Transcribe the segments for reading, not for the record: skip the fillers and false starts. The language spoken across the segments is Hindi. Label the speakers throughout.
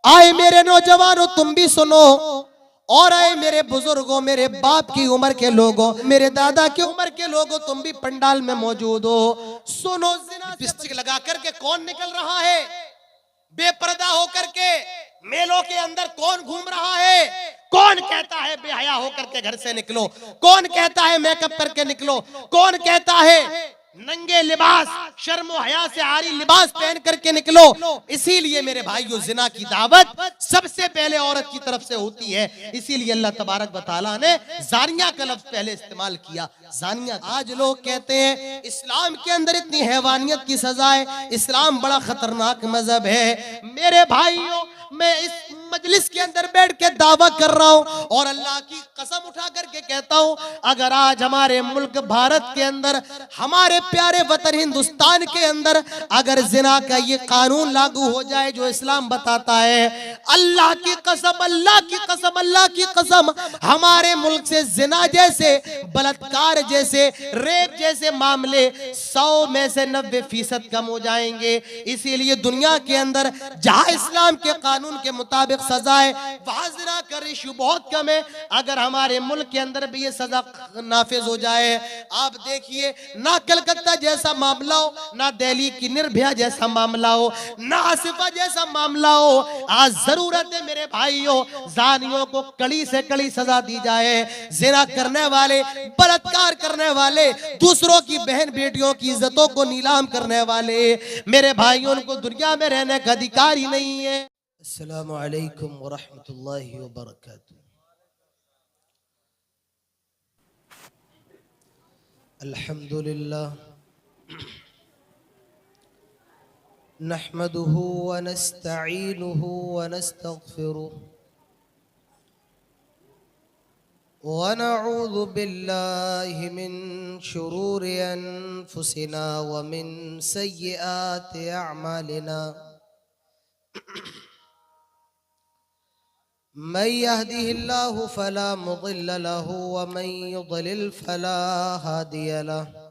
Speaker 1: आए मेरे नौजवानों तुम भी सुनो, और आए मेरे बुजुर्गों, मेरे बाप की उम्र के लोगों, मेरे दादा की उम्र के लोगों, तुम भी पंडाल में मौजूद हो, सुनो। जिना लिपस्टिक लगा करके कौन निकल रहा है? बेपर्दा होकर के मेलों के अंदर कौन घूम रहा है? कौन कहता है बेहया होकर के घर से निकलो? कौन कहता है मेकअप करके निकलो? कौन कहता है नंगे लिबास, शर्म और हया से आरी लिबास पहन करके निकलो? इसीलिए मेरे भाइयों, जिना की दावत सबसे पहले औरत की तरफ से होती है। इसीलिए अल्लाह तबारक व तआला ने जानिया का लफ्ज पहले इस्तेमाल किया, जानिया। आज लोग कहते हैं इस्लाम के अंदर इतनी हैवानियत की सजा है, इस्लाम बड़ा खतरनाक मजहब है। मेरे भाइयों, मैं इस मजलिस के अंदर बैठ के दावा कर रहा हूं और अल्लाह की कसम उठा करके कहता हूं, अगर आज हमारे मुल्क भारत के अंदर, हमारे प्यारे वतन हिंदुस्तान के अंदर अगर जिना का ये कानून लागू हो जाए जो इस्लाम बताता है, अल्लाह की कसम, अल्लाह की कसम, अल्लाह की कसम, हमारे मुल्क से जिना जैसे, बलात्कार जैसे, रेप जैसे मामले 100 में से 90% कम हो जाएंगे। इसीलिए दुनिया के अंदर जहां इस्लाम के कानून के मुताबिक सजा है, वहां जिना का रेशियो बहुत कम है। अगर हमारे मुल्क के अंदर भी ये सजा नाफिज हो जाए, आप देखिए, ना कलकत्ता जैसा मामला हो, ना दिल्ली की निर्भया जैसा मामला हो, ना आसिफा जैसा मामला हो, आज जरूरत है मेरे भाइयों, जानियों को कड़ी से कड़ी सजा दी जाए। जिना करने वाले, बलात्कार करने वाले, दूसरों की बहन बेटियों की इज्जतों को नीलाम करने वाले मेरे भाइयों, उनको दुनिया में रहने का अधिकार ही नहीं है। अस्सलामु अलैकुम व रहमतुल्लाहि व बरकातुहू। अल्हम्दुलिल्लाह नहमदुहु व नस्तईनुहु व नस्तगफिरुहु व नऊज़ु बिल्लाहि मिन शुरूरि अनफुसिना व मिन सय्यिआति अअमालिना। मन यहदिहिल्लाहु फला मुदिल्ल लहु व मन युद्लिल फला हादिय लहु।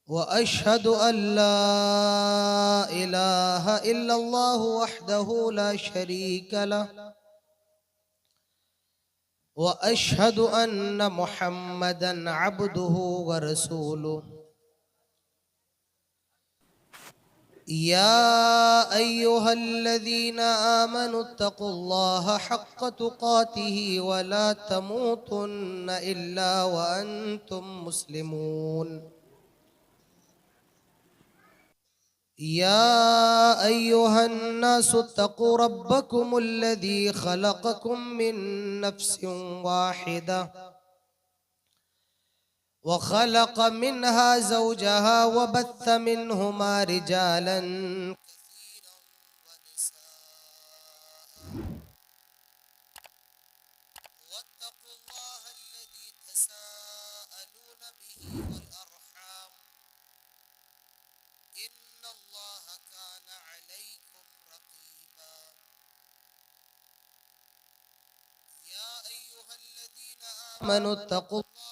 Speaker 1: व अशहदु अल्ला इलाहा इल्लल्लाहु वहदहु ला शरीक लहु व अशहदु अन्न मुहम्मदन अब्दुहु व रसूलुहु। या अय्युहल्लज़ीना आमनुत्तक़ुल्लाहा हक़्क़ तुक़ातिही व ला तमूतुन्न इल्ला व अंतुम मुस्लिमून। या अय्युहन्नासुत्तक़ू रब्बकुमुल्लज़ी ख़लक़कुम मिन नफ़्सिन वाहिदा वख़लक़ मिन्हा ज़ौजहा वबत्थ मिन्हुमा रिजालन कसीरन वनिसाअ वत्तक़ुल्लाह अल्लज़ी तसाअलून बिही वल अर्हाम इन्नल्लाह कान अलैकुम रक़ीबा। या अय्युहल्लज़ीना आमनुत्तक़ुल्लाह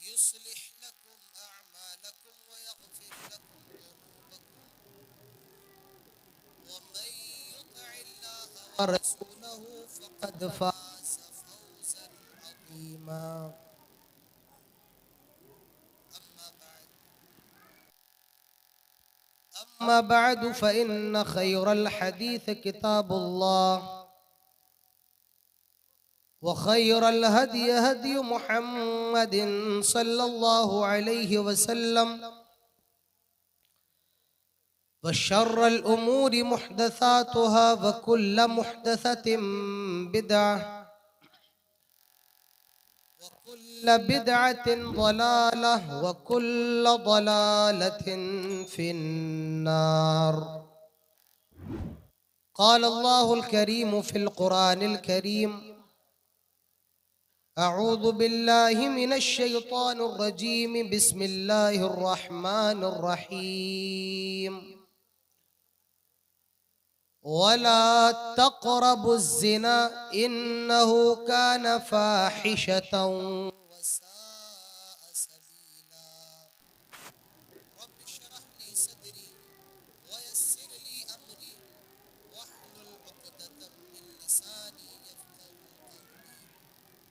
Speaker 1: युस्लिह लकुम अअमालकुम व यग़फिर लकुम ज़ुनूबकुम व मन युतिइल्लाह व रसूलहु फ़क़द फ़ाज़ फ़ौज़न अज़ीमा। अम्मा बअद फ़इन्न ख़ैरल हदीस किताबुल्लाह व खैरल हदी हदी मुहम्मदिन सल्लल्लाहु अलैहि वसल्लम व शर्रल उमूरि मुहदसातुहा व कुल्ल मुहदसतिन बिदअह व कुल्ल बिदअतिन ज़लालह व कुल्ल ज़लालतिन फिन्नार। क़ाल अल्लाहुल करीम फ़िल क़ुरानिल करीम अऊज़ु बिल्लाहि मिनश शैतानिर रजीम बिस्मिल्लाहिर रहमानिर रहीम। वला तक़रबुज़्ज़िना इन्नहु कान फ़ाहिशतन व साअ सबीला।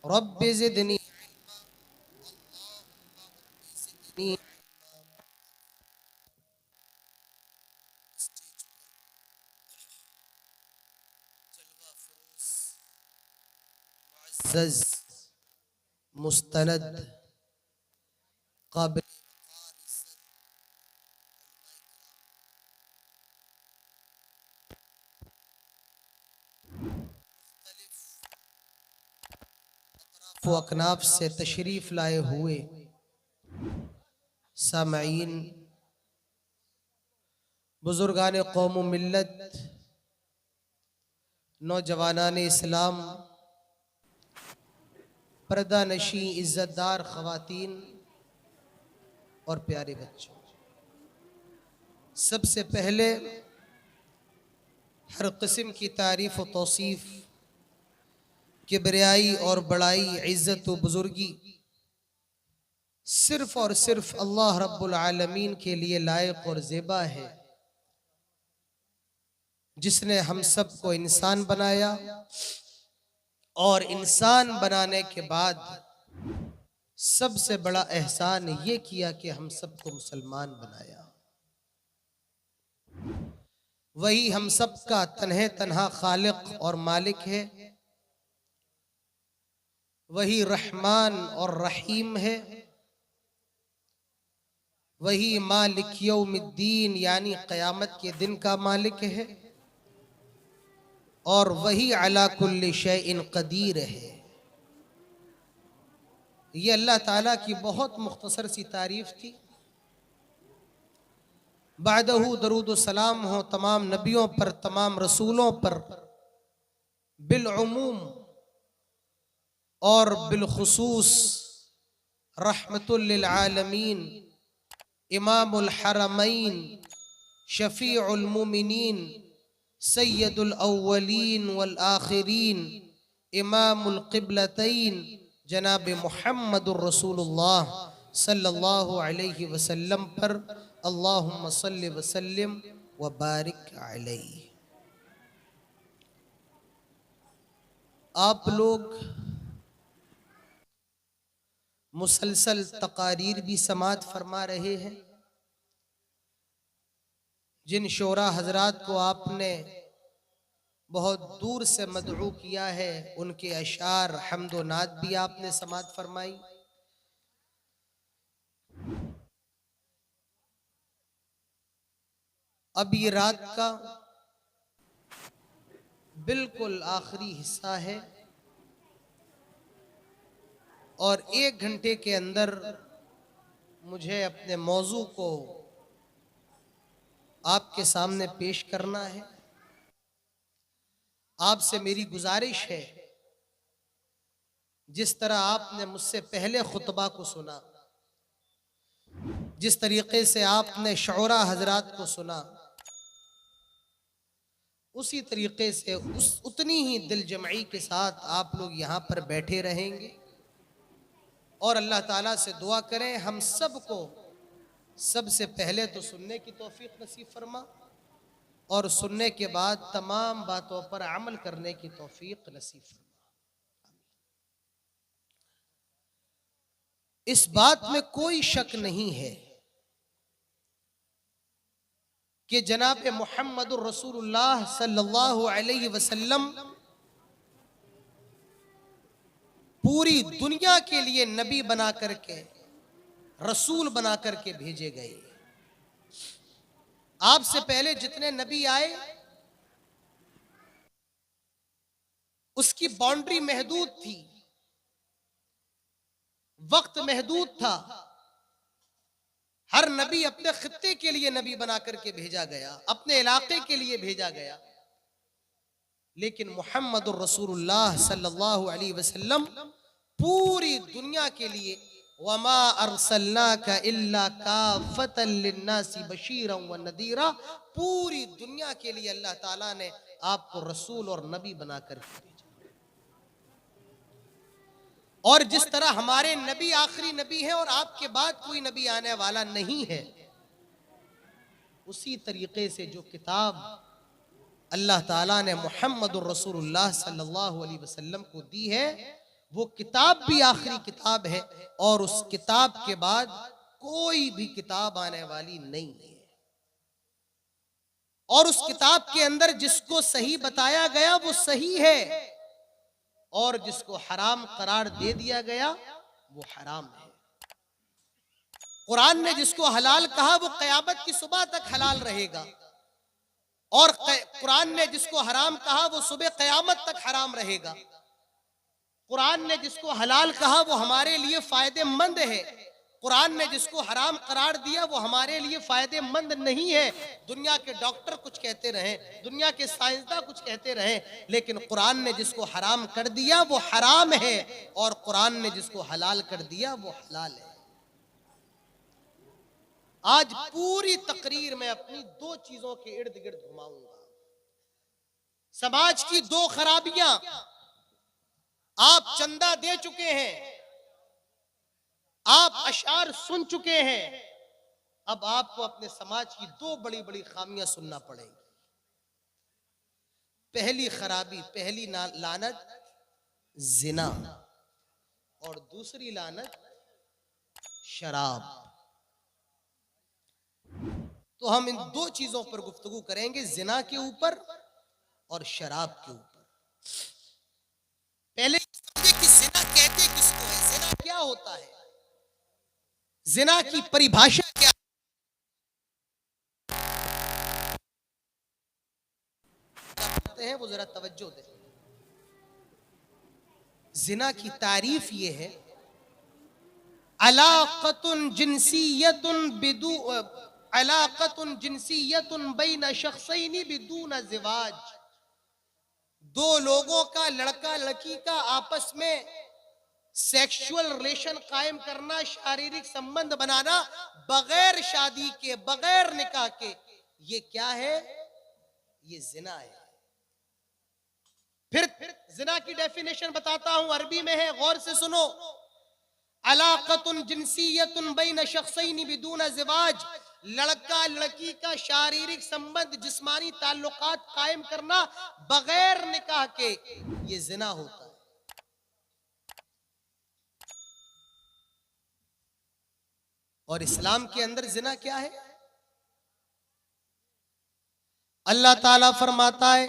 Speaker 1: रब्बि ज़िदनी मुअज़्ज़ज़ मुस्तनद काबिल व अकनाफ से तशरीफ लाए हुए सामईन, बुजुर्गान कौम व मिल्लत, नौजवानान इस्लाम, पर्दा नशी इज्जतदार ख़वातीन और प्यारे बच्चों, सबसे पहले हर किस्म की तारीफ़ व तौसीफ़, किबरियाई और बड़ाई, इज़्ज़त व बुजुर्गी सिर्फ़ और सिर्फ़ अल्लाह रब्बुल आलमीन के लिए लायक और ज़ेबा है, जिसने हम सब को इंसान बनाया और इंसान बनाने के बाद सबसे बड़ा एहसान ये किया कि हम सबको मुसलमान बनाया। वही हम सब का तन्हे तन्हा खालिक और मालिक है, वही रहमान और रहीम है, वही मालिक यौमिद्दीन यानी क़यामत के दिन का मालिक है, और वही अला कुल्लि शैइन क़दीर है। ये अल्लाह ताला की बहुत मुख्तसर सी तारीफ थी। बादहू दरूद सलाम हो तमाम नबियों पर, तमाम रसूलों पर, बिलउमूम और बिलखुसूस रहमतुल लिल आलमीन, इमामुल हरमैन, शफीउल मुमिनीन, सय्यदुल अव्वलीन वल आखिरीन, इमामुल क़िबलतैन, जनाब मुहम्मदुर रसूलुल्लाह सल्लल्लाहु अलैहि वसल्लम पर अल्लाहुम्मा सल्लि वसल्लिम व बारिक अलैहि। आप लोग मुसलसल तकारीर भी समात फरमा रहे हैं। जिन शोरा हजरात को आपने बहुत दूर से मदऊ किया है, उनके अशार हम्दो नात भी आपने समात फरमाई। अब ये रात का बिल्कुल आखिरी हिस्सा है और 1 घंटे के अंदर मुझे अपने मौजू को आपके सामने पेश करना है। आपसे मेरी गुजारिश है, जिस तरह आपने मुझसे पहले खुतबा को सुना, जिस तरीके से आपने शौरा हजरात को सुना, उसी तरीके से उतनी ही दिल जमई के साथ आप लोग यहाँ पर बैठे रहेंगे और अल्लाह ताला से दुआ करें हम सबको सबसे पहले तो सुनने की तौफीक नसीब फरमा और सुनने के बाद तमाम बातों पर अमल करने की तौफीक नसीब फरमा। इस बात में कोई शक नहीं है कि जनाब मुहम्मदुर रसूलुल्लाह सल्लल्लाहु अलैहि वसल्लम पूरी दुनिया के लिए नबी बना करके, रसूल बना करके भेजे गए। आपसे पहले जितने नबी आए उसकी बाउंड्री महदूद थी, वक्त महदूद था। हर नबी अपने खित्ते के लिए नबी बना करके भेजा गया, अपने इलाके के लिए भेजा गया। लेकिन मुहम्मदुर रसूलुल्लाह सल्लल्लाहु अलैहि वसल्लम पूरी दुनिया के लिए, वमा अरसलनाका इल्ला काफतल लिन्नासी बशीरन व नदीरा, पूरी दुनिया के लिए अल्लाह ताला ने आपको रसूल और नबी बनाकर भेजा। और जिस तरह हमारे नबी आखिरी नबी है और आपके बाद कोई नबी आने वाला नहीं है, उसी तरीके से जो किताब अल्लाह ताला ने मुहम्मदुर रसूलुल्लाह सल्लल्लाहु अलैहि वसल्लम को दी है, वो किताब भी आखिरी किताब है और उस किताब के बाद कोई भी किताब आने वाली नहीं है। और उस किताब के अंदर जिसको सही बताया गया वो सही है और जिसको हराम करार दे दिया गया वो हराम है। कुरान ने जिसको हलाल कहा वो क़यामत की सुबह तक हलाल रहेगा और कुरान ने जिसको हराम कहा वो सुबह क़यामत तक हराम रहेगा। कुरान ने जिसको हलाल कहा वो हमारे लिए फायदेमंद है, कुरान ने जिसको हराम करार दिया वो हमारे लिए फायदेमंद नहीं है। दुनिया के डॉक्टर कुछ कहते रहे, दुनिया के साइंसदान कुछ कहते रहे, लेकिन कुरान ने जिसको हराम कर दिया वो हराम है और कुरान ने जिसको हलाल कर दिया वो हलाल है। आज पूरी तकरीर में अपनी दो चीजों के इर्द गिर्द घुमाऊंगा। समाज की दो खराबियां, आप चंदा दे चुके हैं, आप अशार सुन चुके हैं, अब आपको अपने समाज की दो बड़ी बड़ी खामियां सुनना पड़ेगी। पहली खराबी, पहली लानत जिना और दूसरी लानत शराब। तो हम इन दो चीजों पर गुफ्तगू करेंगे, जिना के ऊपर और शराब के ऊपर। पहले समझे कि जिना कहते किसको है, जिना क्या होता है, जिना की परिभाषा क्या है, वो जरा तवज्जो दें। जिना की तारीफ ये है, अलाक़तुन जिन्सियतुन बिदू अलाक़तुन जिन्सियतुन बैन शख्सैनि बिदून ज़िवाज। दो लोगों का, लड़का लड़की का आपस में सेक्सुअल रिलेशन कायम करना, शारीरिक संबंध बनाना बगैर शादी के, बगैर निकाह के, ये क्या है? ये जिना है। फिर जिना की डेफिनेशन बताता हूं, अरबी में है, गौर से सुनो। अलाक़तुन जिन्सियतुन बैन शख्सैनि बिदून ज़िवाज, लड़का लड़की का शारीरिक संबंध, जिस्मानी ताल्लुकात कायम करना बगैर निकाह के, ये जिना होता है। और इस्लाम के अंदर जिना क्या है? अल्लाह ताला फरमाता है,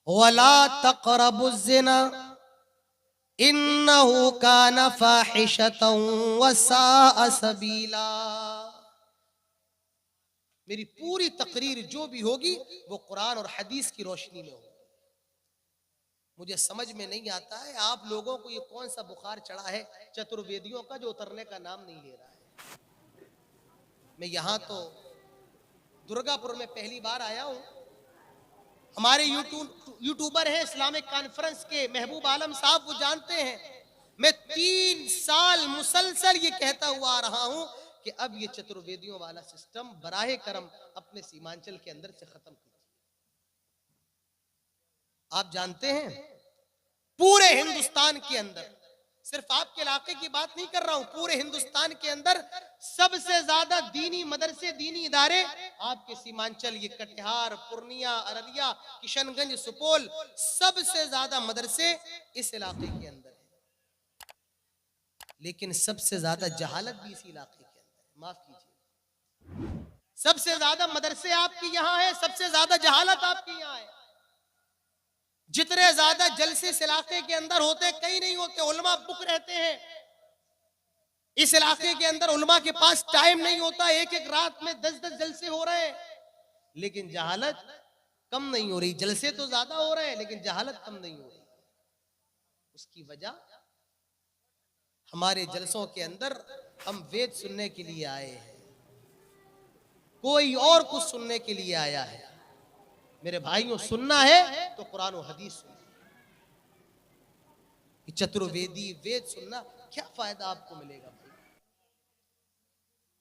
Speaker 1: वला तक़रबुज़्ज़िना इन्नहु काना फ़ाहिशतन वसाअ सबीला। मेरी पूरी तकरीर जो भी होगी वो कुरान और हदीस की रोशनी में होगी। मुझे समझ में नहीं आता है आप लोगों को ये कौन सा बुखार चढ़ा है चतुर्वेदियों का, जो उतरने का नाम नहीं ले रहा है। मैं यहाँ तो दुर्गापुर में पहली बार आया हूँ। हमारे यूट्यूबर हैं इस्लामिक कॉन्फ्रेंस के महबूब आलम साहब, वो जानते हैं मैं 3 साल मुसलसल ये कहता हुआ आ रहा हूँ कि अब ये चतुर्वेदियों वाला सिस्टम बराहे करम अपने सीमांचल के अंदर से खत्म कीजिए। आप जानते हैं पूरे हिंदुस्तान के अंदर, सिर्फ आपके इलाके की बात नहीं कर रहा हूं, पूरे हिंदुस्तान के अंदर सबसे ज्यादा दीनी मदरसे, दीनी इदारे आपके सीमांचल, ये कटिहार, पूर्णिया, अररिया, किशनगंज, सुपौल, सबसे ज्यादा मदरसे इस इलाके के अंदर है। लेकिन सबसे ज्यादा जहालत भी इसी इलाके के अंदर है। माफ कीजिए, सबसे ज्यादा मदरसे आपके यहाँ है, सबसे ज्यादा जहालत आपके यहाँ है। जितने ज्यादा जलसे इस इलाके के अंदर होते, कहीं नहीं होते, उलमा बुक रहते हैं इस इलाके के अंदर, उलमा के पास टाइम नहीं होता, एक एक रात में 10-10 जलसे हो रहे हैं, लेकिन जहालत कम नहीं हो रही। जलसे तो ज्यादा हो रहे हैं लेकिन जहालत कम नहीं हो रही। उसकी वजह, हमारे जलसों के अंदर हम वेद सुनने के लिए आए हैं, कोई और कुछ सुनने के लिए आया है। मेरे भाइयों, सुनना है तो कुरान और हदीस सुनिए। चतुर्वेदी वेद सुनना क्या फायदा आपको मिलेगा भाई?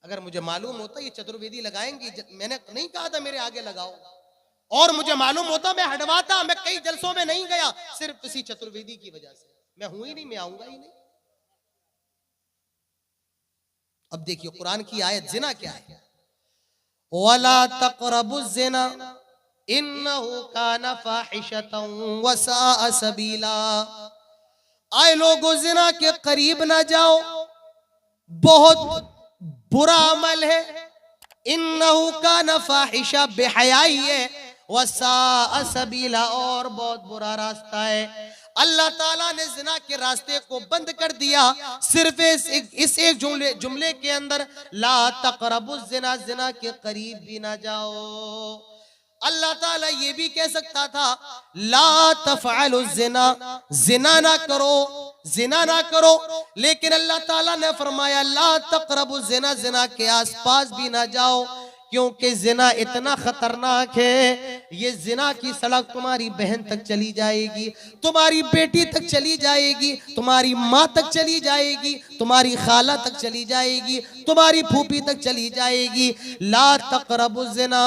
Speaker 1: अगर मुझे मालूम होता ये चतुर्वेदी लगाएंगे, मैंने नहीं कहा था मेरे आगे लगाओ, और मुझे मालूम होता मैं हटवाता। मैं कई जलसों में नहीं गया सिर्फ इसी चतुर्वेदी की वजह से। मैं हूं ही नहीं, मैं आऊंगा ही नहीं। अब देखिए कुरान की आयत, जिना क्या है, वला तक़रबुज़्ज़िना, इन्नहु काना फाहिशतन वसाअ सबीला। आए लोगों, जिना के करीब ना जाओ, बहुत बुरा अमल है। इन्नहु काना फाहिशा, बेहयाई है। वसाअ सबीला, और बहुत बुरा रास्ता है। अल्लाह ताला ने जिना के रास्ते को बंद कर दिया सिर्फ इस एक जुमले के अंदर, ला तक़रबु जिना, जिना के करीब भी ना जाओ। अल्लाह ताला ये भी कह सकता था, ला तफ़अलु जिना, जिना ना करो, जिना ना करो, लेकिन अल्लाह ताला ने फरमाया ला तक़रबु जिना, जिना के आसपास भी ना जाओ, क्योंकि जिना इतना खतरनाक है। ये जिना की सड़क तुम्हारी बहन तक चली जाएगी, तुम्हारी बेटी तक चली जाएगी, तुम्हारी माँ तक चली जाएगी, तुम्हारी खाला तक चली जाएगी, तुम्हारी फूफी तक चली जाएगी। ला तक़रबु जिना,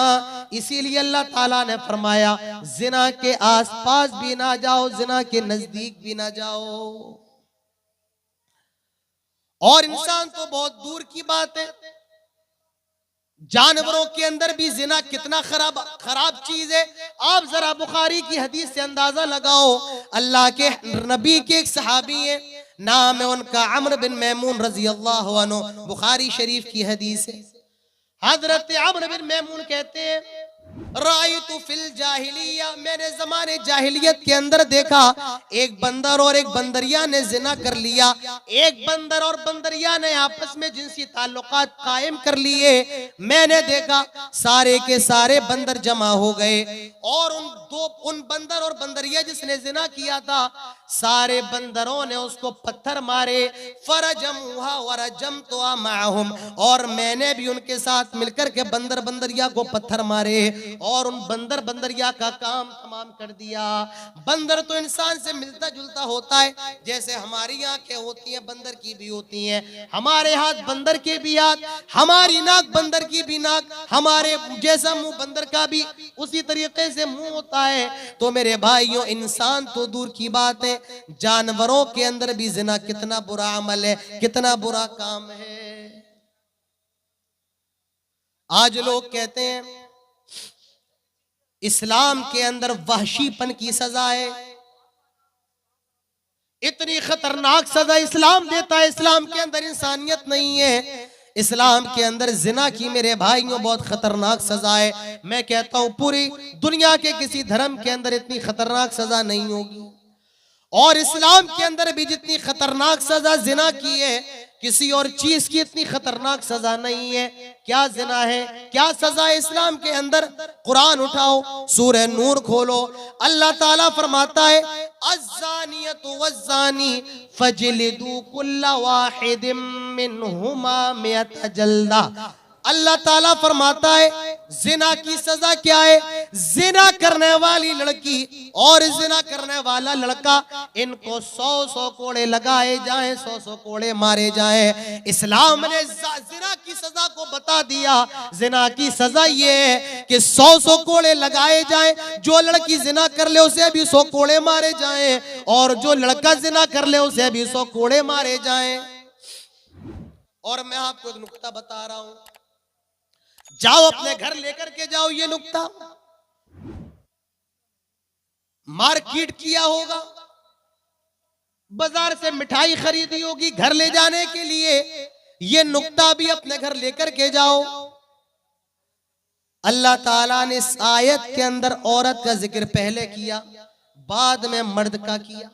Speaker 1: इसीलिए अल्लाह ताला ने फरमाया जिना के आसपास भी ना जाओ, जिना के नजदीक भी ना जाओ। और इंसान तो बहुत दूर की बात है, जानवरों के अंदर भी जिना कितना खराब चीज है। आप जरा बुखारी की हदीस से अंदाजा लगाओ। अल्लाह के नबी के एक सहाबी है, नाम है उनका अम्र बिन मैमून रजी अल्लाह अन्हु, बुखारी शरीफ की हदीस है। हजरत अम्र बिन मैमून कहते हैं, रायतु फिल जाहिलिया, मैंने जमाने जाहिलियत के अंदर देखा एक बंदर और एक बंदरिया ने जिना कर लिया। एक बंदर और बंदरिया ने आपस में जिनसी ताल्लुकात कायम कर लिए। मैंने देखा सारे के सारे बंदर जमा हो गए और उन बंदर और बंदरिया जिसने जिना किया था, सारे बंदरों ने उसको पत्थर मारे। फरजमुहा वरजमतुहा माहुम, और मैंने भी उनके साथ मिलकर के बंदर बंदरिया को पत्थर मारे और उन बंदर बंदरिया का काम तमाम कर दिया। बंदर तो इंसान से मिलता जुलता होता है, जैसे हमारी आंखें होती हैं बंदर की भी होती हैं, हमारे हाथ बंदर के भी हाथ, हमारी नाक बंदर की भी नाक, हमारे जैसा मुंह बंदर का भी उसी तरीके से मुंह होता है। तो मेरे भाइयों, इंसान तो दूर की बात है, जानवरों के अंदर भी जिना कितना बुरा अमल है, कितना बुरा काम है। आज लोग कहते हैं इस्लाम के अंदर वहशीपन की सजा है। इतनी खतरनाक सजा इस्लाम देता है। इस्लाम के अंदर इंसानियत नहीं है। इस्लाम के अंदर जिना की मेरे भाइयों बहुत खतरनाक सजा है। मैं कहता हूं पूरी दुनिया के किसी धर्म के अंदर इतनी खतरनाक सजा नहीं होगी। और इस्लाम के अंदर भी जितनी खतरनाक सजा जिना की है, किसी और चीज की इतनी खतरनाक सजा नहीं है। क्या जिना है, क्या सजा है इस्लाम के अंदर? कुरान उठाओ, सूरह नूर खोलो, अल्लाह ताला फरमाता है अज़्ज़ानियतु वज़्ज़ानी फजलिदू कुल्ला वाहिदिम मिनहुमा मिअत जल्दा। अल्लाह ताला फरमाता है जिना की सजा क्या है? जिना करने वाली लड़की और जिना करने वाला लड़का, इनको 100 कोड़े लगाए जाएं, 100 कोड़े मारे जाएं। इस्लाम ने जिना की सजा को बता दिया। जिना की सजा ये है कि 100 कोड़े लगाए जाएं, जो लड़की जिना कर ले उसे भी 100 कोड़े मारे जाएं, और जो लड़का जिना कर ले उसे भी 100 कोड़े मारे जाएं। और मैं आपको एक नुक्ता बता रहा हूं, जाओ अपने घर लेकर के जाओ ये नुक्ता। मार्केट किया होगा, बाजार से मिठाई खरीदी होगी घर ले जाने के लिए, ये नुक्ता भी अपने घर लेकर के जाओ। अल्लाह ताला ने इस आयत के अंदर औरत का जिक्र पहले किया, बाद में मर्द का किया।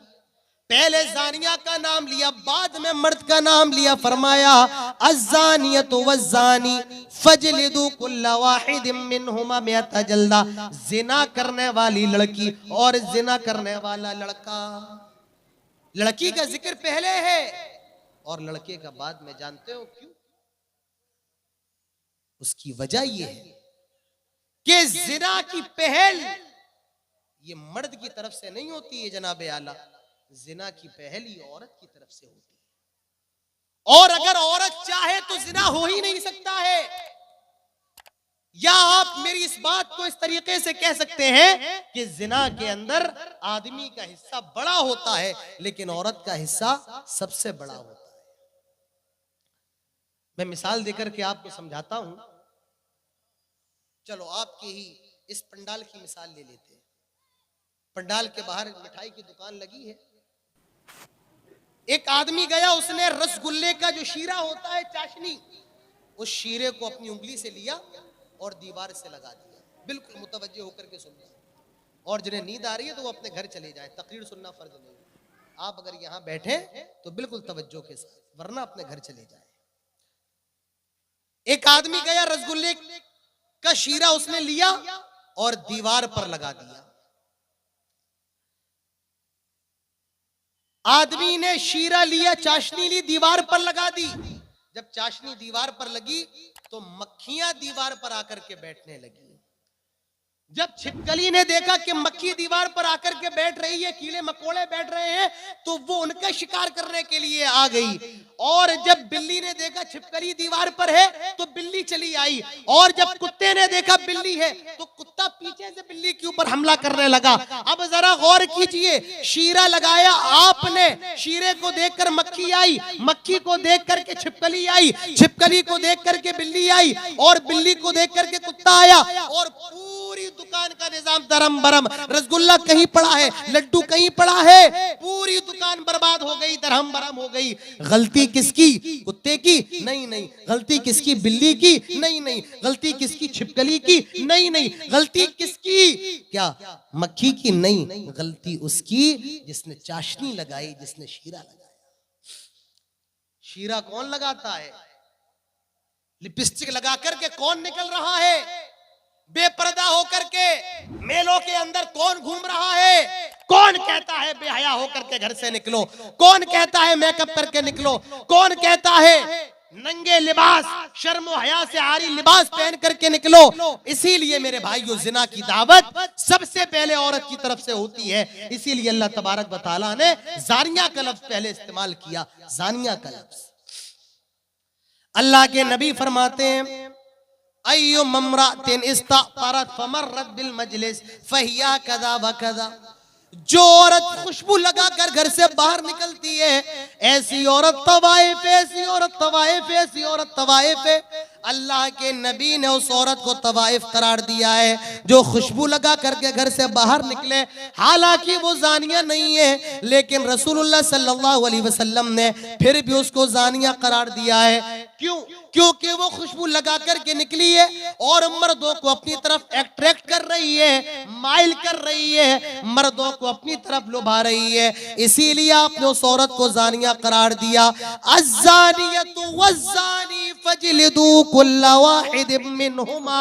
Speaker 1: पहले जानिया का नाम लिया, बाद में मर्द का नाम लिया। फरमाया अज़्ज़ानियतु वज़्ज़ानी फजलिदू कुल्ला वाहिदिम मिनहुमा मिअत जल्दा। जिना करने वाली लड़की और जिना करने वाला लड़का, लड़की का जिक्र पहले है और लड़के का बाद में। जानते हो क्यों? उसकी वजह यह है कि जिना की पहल ये मर्द की तरफ से नहीं होती है जनाबे आला, जिना की पहल ही औरत की तरफ से होती है। और अगर औरत चाहे तो जिना हो ही नहीं सकता है। या आप मेरी इस बात को इस तरीके से कह सकते हैं कि जिना के अंदर आदमी का हिस्सा बड़ा होता है, लेकिन औरत का हिस्सा सबसे बड़ा होता है। मैं मिसाल देकर के आपको समझाता हूं। चलो आपके ही इस पंडाल की मिसाल ले लेते हैं। पंडाल के बाहर मिठाई की दुकान लगी है। एक आदमी गया, उसने रसगुल्ले का जो शीरा होता है, चाशनी, उस शीरे को अपनी उंगली से लिया और दीवार से लगा दिया। बिल्कुल मुतवज्जे होकर के सुनना, और जिन्हें नींद आ रही है तो वो अपने घर चले जाए, तकरीर सुनना फर्ज नहीं। आप अगर यहां बैठे तो बिल्कुल तवज्जो के साथ, वरना अपने घर चले जाए। एक आदमी गया, रसगुल्ले का शीरा उसने लिया और दीवार पर लगा दिया। आदमी ने शीरा लिया, चाशनी ली, दीवार पर लगा दी। जब चाशनी दीवार पर लगी तो मक्खियां दीवार पर आकर के बैठने लगी। जब छिपकली ने देखा कि मक्खी दीवार पर आकर के बैठ रही है, कीड़े मकोड़े बैठ रहे हैं, तो वो उनका शिकार करने के लिए आ गई। और जब बिल्ली ने देखा छिपकली दीवार पर है तो बिल्ली चली आई। और जब कुत्ते ने देखा बिल्ली है तो कुत्ता पीछे से बिल्ली के ऊपर हमला करने लगा। अब जरा गौर कीजिए, शीरा लगाया आपने, शीरे को देखकर मक्खी आई, मक्खी को देख करके छिपकली आई, छिपकली को देख करके बिल्ली आई, और बिल्ली को देख करके कुत्ता आया, और पूरी दुकान का निजाम दरम बरम। रसगुल्ला कहीं पड़ा है, लड्डू कहीं पड़ा है, पूरी दुकान बर्बाद हो गई, दरहम बरम हो गई। गलती किसकी? कुत्ते की? नहीं नहीं। गलती किसकी? बिल्ली की? नहीं नहीं। गलती किसकी? छिपकली की? नहीं नहीं। गलती किसकी? क्या मक्खी की? नहीं, गलती उसकी जिसने चाशनी लगाई, जिसने शीरा लगाया। शीरा कौन लगाता है? लिपस्टिक लगा करके कौन निकल रहा है? बेपर्दा होकर के मेलों के अंदर कौन घूम रहा है? कौन कहता है बेहया होकर के घर से निकलो? कौन कहता है मेकअप करके निकलो? कौन कहता है नंगे लिबास, शर्म हया से आरी लिबास पहन करके निकलो? इसीलिए मेरे भाइयों, जिना की दावत सबसे पहले औरत की तरफ से होती है। इसीलिए अल्लाह तबारक व तआला ने जानिया का लफ्ज पहले इस्तेमाल किया, जानिया का लफ्ज। अल्लाह के नबी फरमाते हैं, अय्यु ममरातिन इस्तारत फमर्रत बिल मजलिस फहिया कदा व कदा। जो औरत खुशबू लगाकर घर से बाहर निकलती है, ऐसी औरत तवाइफ, ऐसी औरत तवाइफ, ऐसी औरत तवाइफ है। अल्लाह के नबी ने उस औरत को तवाइफ करार दिया है जो खुशबू लगा करके घर से बाहर निकले। हालांकि वो जानिया नहीं है, लेकिन रसूलुल्लाह सल्लल्लाहु अलैहि वसल्लम ने फिर भी उसको जानिया करार दिया है। क्यों? क्योंकि वो खुशबू लगा करके निकली है और मर्दों को अपनी तरफ अट्रैक्ट कर रही है, माइल कर रही है, मर्दों को अपनी तरफ लुभा रही है। इसीलिए आपने उस औरत को जानिया करार दिया। अज़्ज़ानियतु वज़्ज़ानी फजलिदू कुल्ला वाहिद मिनहुमा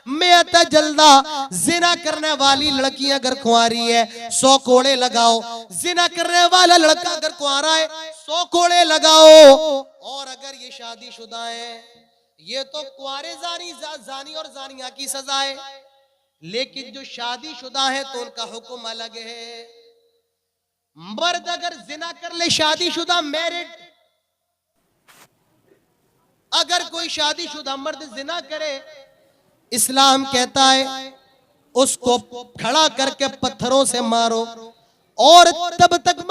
Speaker 1: मिअता जल्दा। जिना करने वाली लड़की अगर कुंवारी है 100 कोड़े लगाओ, जिना करने वाला लड़का अगर कुंवारा है 100 कोड़े लगाओ। और अगर ये शादीशुदा है, ये तो कुंवारे जानी और जानिया की सजा है, लेकिन जो शादीशुदा है तो उनका हुक्म अलग है। मर्द अगर जिना कर ले, शादीशुदा मैरिड, अगर कोई शादीशुदा मर्द जिना करे, इस्लाम कहता है उसको खड़ा करके पत्थरों से मारो, और तब तक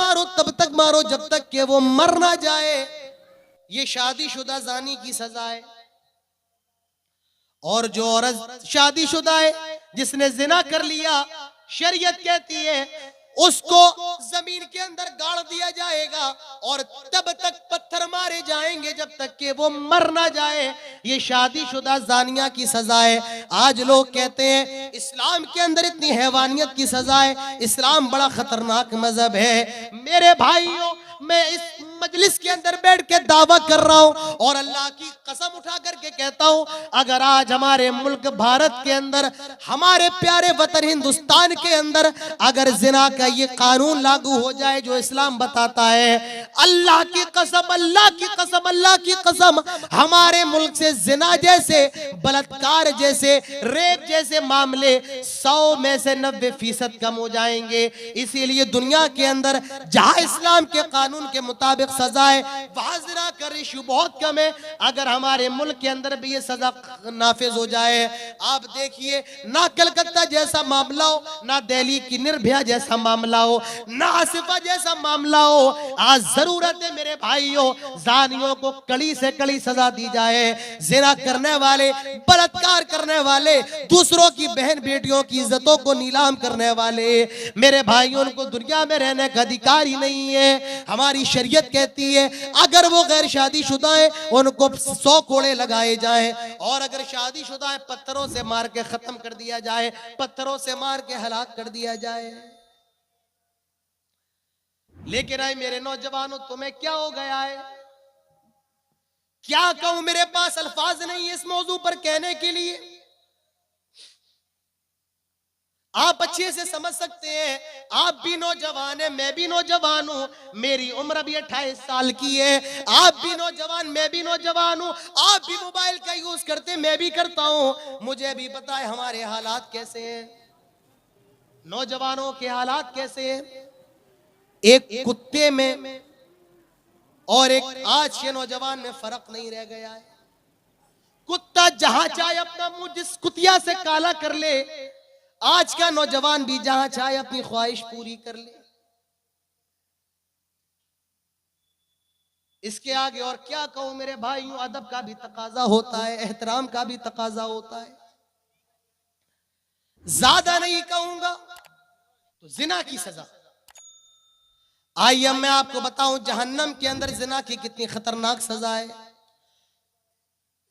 Speaker 1: मारो जब तक कि वो मर ना जाए। ये शादीशुदा जानी की सजा है। और जो औरत शादीशुदा है, जिसने जिना कर लिया, शरीयत कहती है उसको जमीन के अंदर गाड़ दिया जाएगा और तब तक पत्थर मारे जाएंगे जब तक कि वो मर ना जाए। ये शादीशुदा जानिया की सजा है। आज लोग कहते हैं इस्लाम के अंदर इतनी हैवानियत की सजा है, इस्लाम बड़ा खतरनाक मजहब है। मेरे भाइयों, मैं इस मजलिस के अंदर बैठ के दावा कर रहा हूं और अल्लाह की कसम उठा करके कहता हूं, अगर आज हमारे मुल्क भारत के अंदर, हमारे प्यारे वतन हिंदुस्तान के अंदर अगर जिना का ये कानून लागू हो जाए जो इस्लाम बताता है, अल्लाह की कसम, अल्लाह की कसम, अल्लाह की कसम, हमारे मुल्क से जिना जैसे, बलात्कार जैसे, रेप जैसे मामले 100 में से 90% कम हो जाएंगे। इसीलिए दुनिया के अंदर जहां इस्लाम के कानून के मुताबिक सजाए, वहां जिना का रेशियो बहुत कम है। अगर हमारे मुल्क के अंदर भी ये सजा नाफिज हो जाए। आप देखिए, ना कलकत्ता जैसा मामला हो, ना दिल्ली की निर्भया जैसा मामला हो, ना आसिफा जैसा मामला हो। आज जरूरत है मेरे भाइयों, जानियों को कड़ी से कड़ी सजा दी जाए। जिना करने वाले, बलात्कार करने वाले, दूसरों की बहन बेटियों की इज्जतों को नीलाम करने वाले मेरे भाइयों, उनको दुनिया में रहने का अधिकार ही नहीं है। हमारी शरीयत कहती है अगर वो गैर शादीशुदा है उनको 100 कोड़े लगाए जाएं, और अगर शादीशुदा है पत्थरों से मार के खत्म कर दिया जाए, पत्थरों से मार के हलाक कर दिया जाए। लेकिन आई मेरे नौजवानों, तुम्हें क्या हो गया है? क्या कहूं, मेरे पास अल्फाज नहीं है इस मौजू पर कहने के लिए। आप अच्छे से समझ सकते हैं, आप भी नौजवान है, मैं भी नौजवान हूं, मेरी उम्र भी 28 साल की है। आप भी नौजवान, मैं भी नौजवान हूं, आप भी मोबाइल का यूज करते, मैं भी करता हूं। मुझे भी पता है हमारे हालात कैसे हैं, नौजवानों के हालात कैसे हैं। एक कुत्ते में और एक आज के नौजवान में फर्क नहीं रह गया है। कुत्ता जहां चाहे अपना मुंह जिस कुतिया से काला कर ले, आज का नौजवान भी जहां चाहे अपनी ख्वाहिश पूरी कर ले। इसके आगे और क्या कहूं मेरे भाइयों, अदब का भी तकाजा होता है, एहतराम का भी तकाजा होता है। ज्यादा नहीं कहूंगा तो जिना की सजा। आइए मैं आपको बताऊं जहन्नम के अंदर जिना की कितनी खतरनाक सजा है।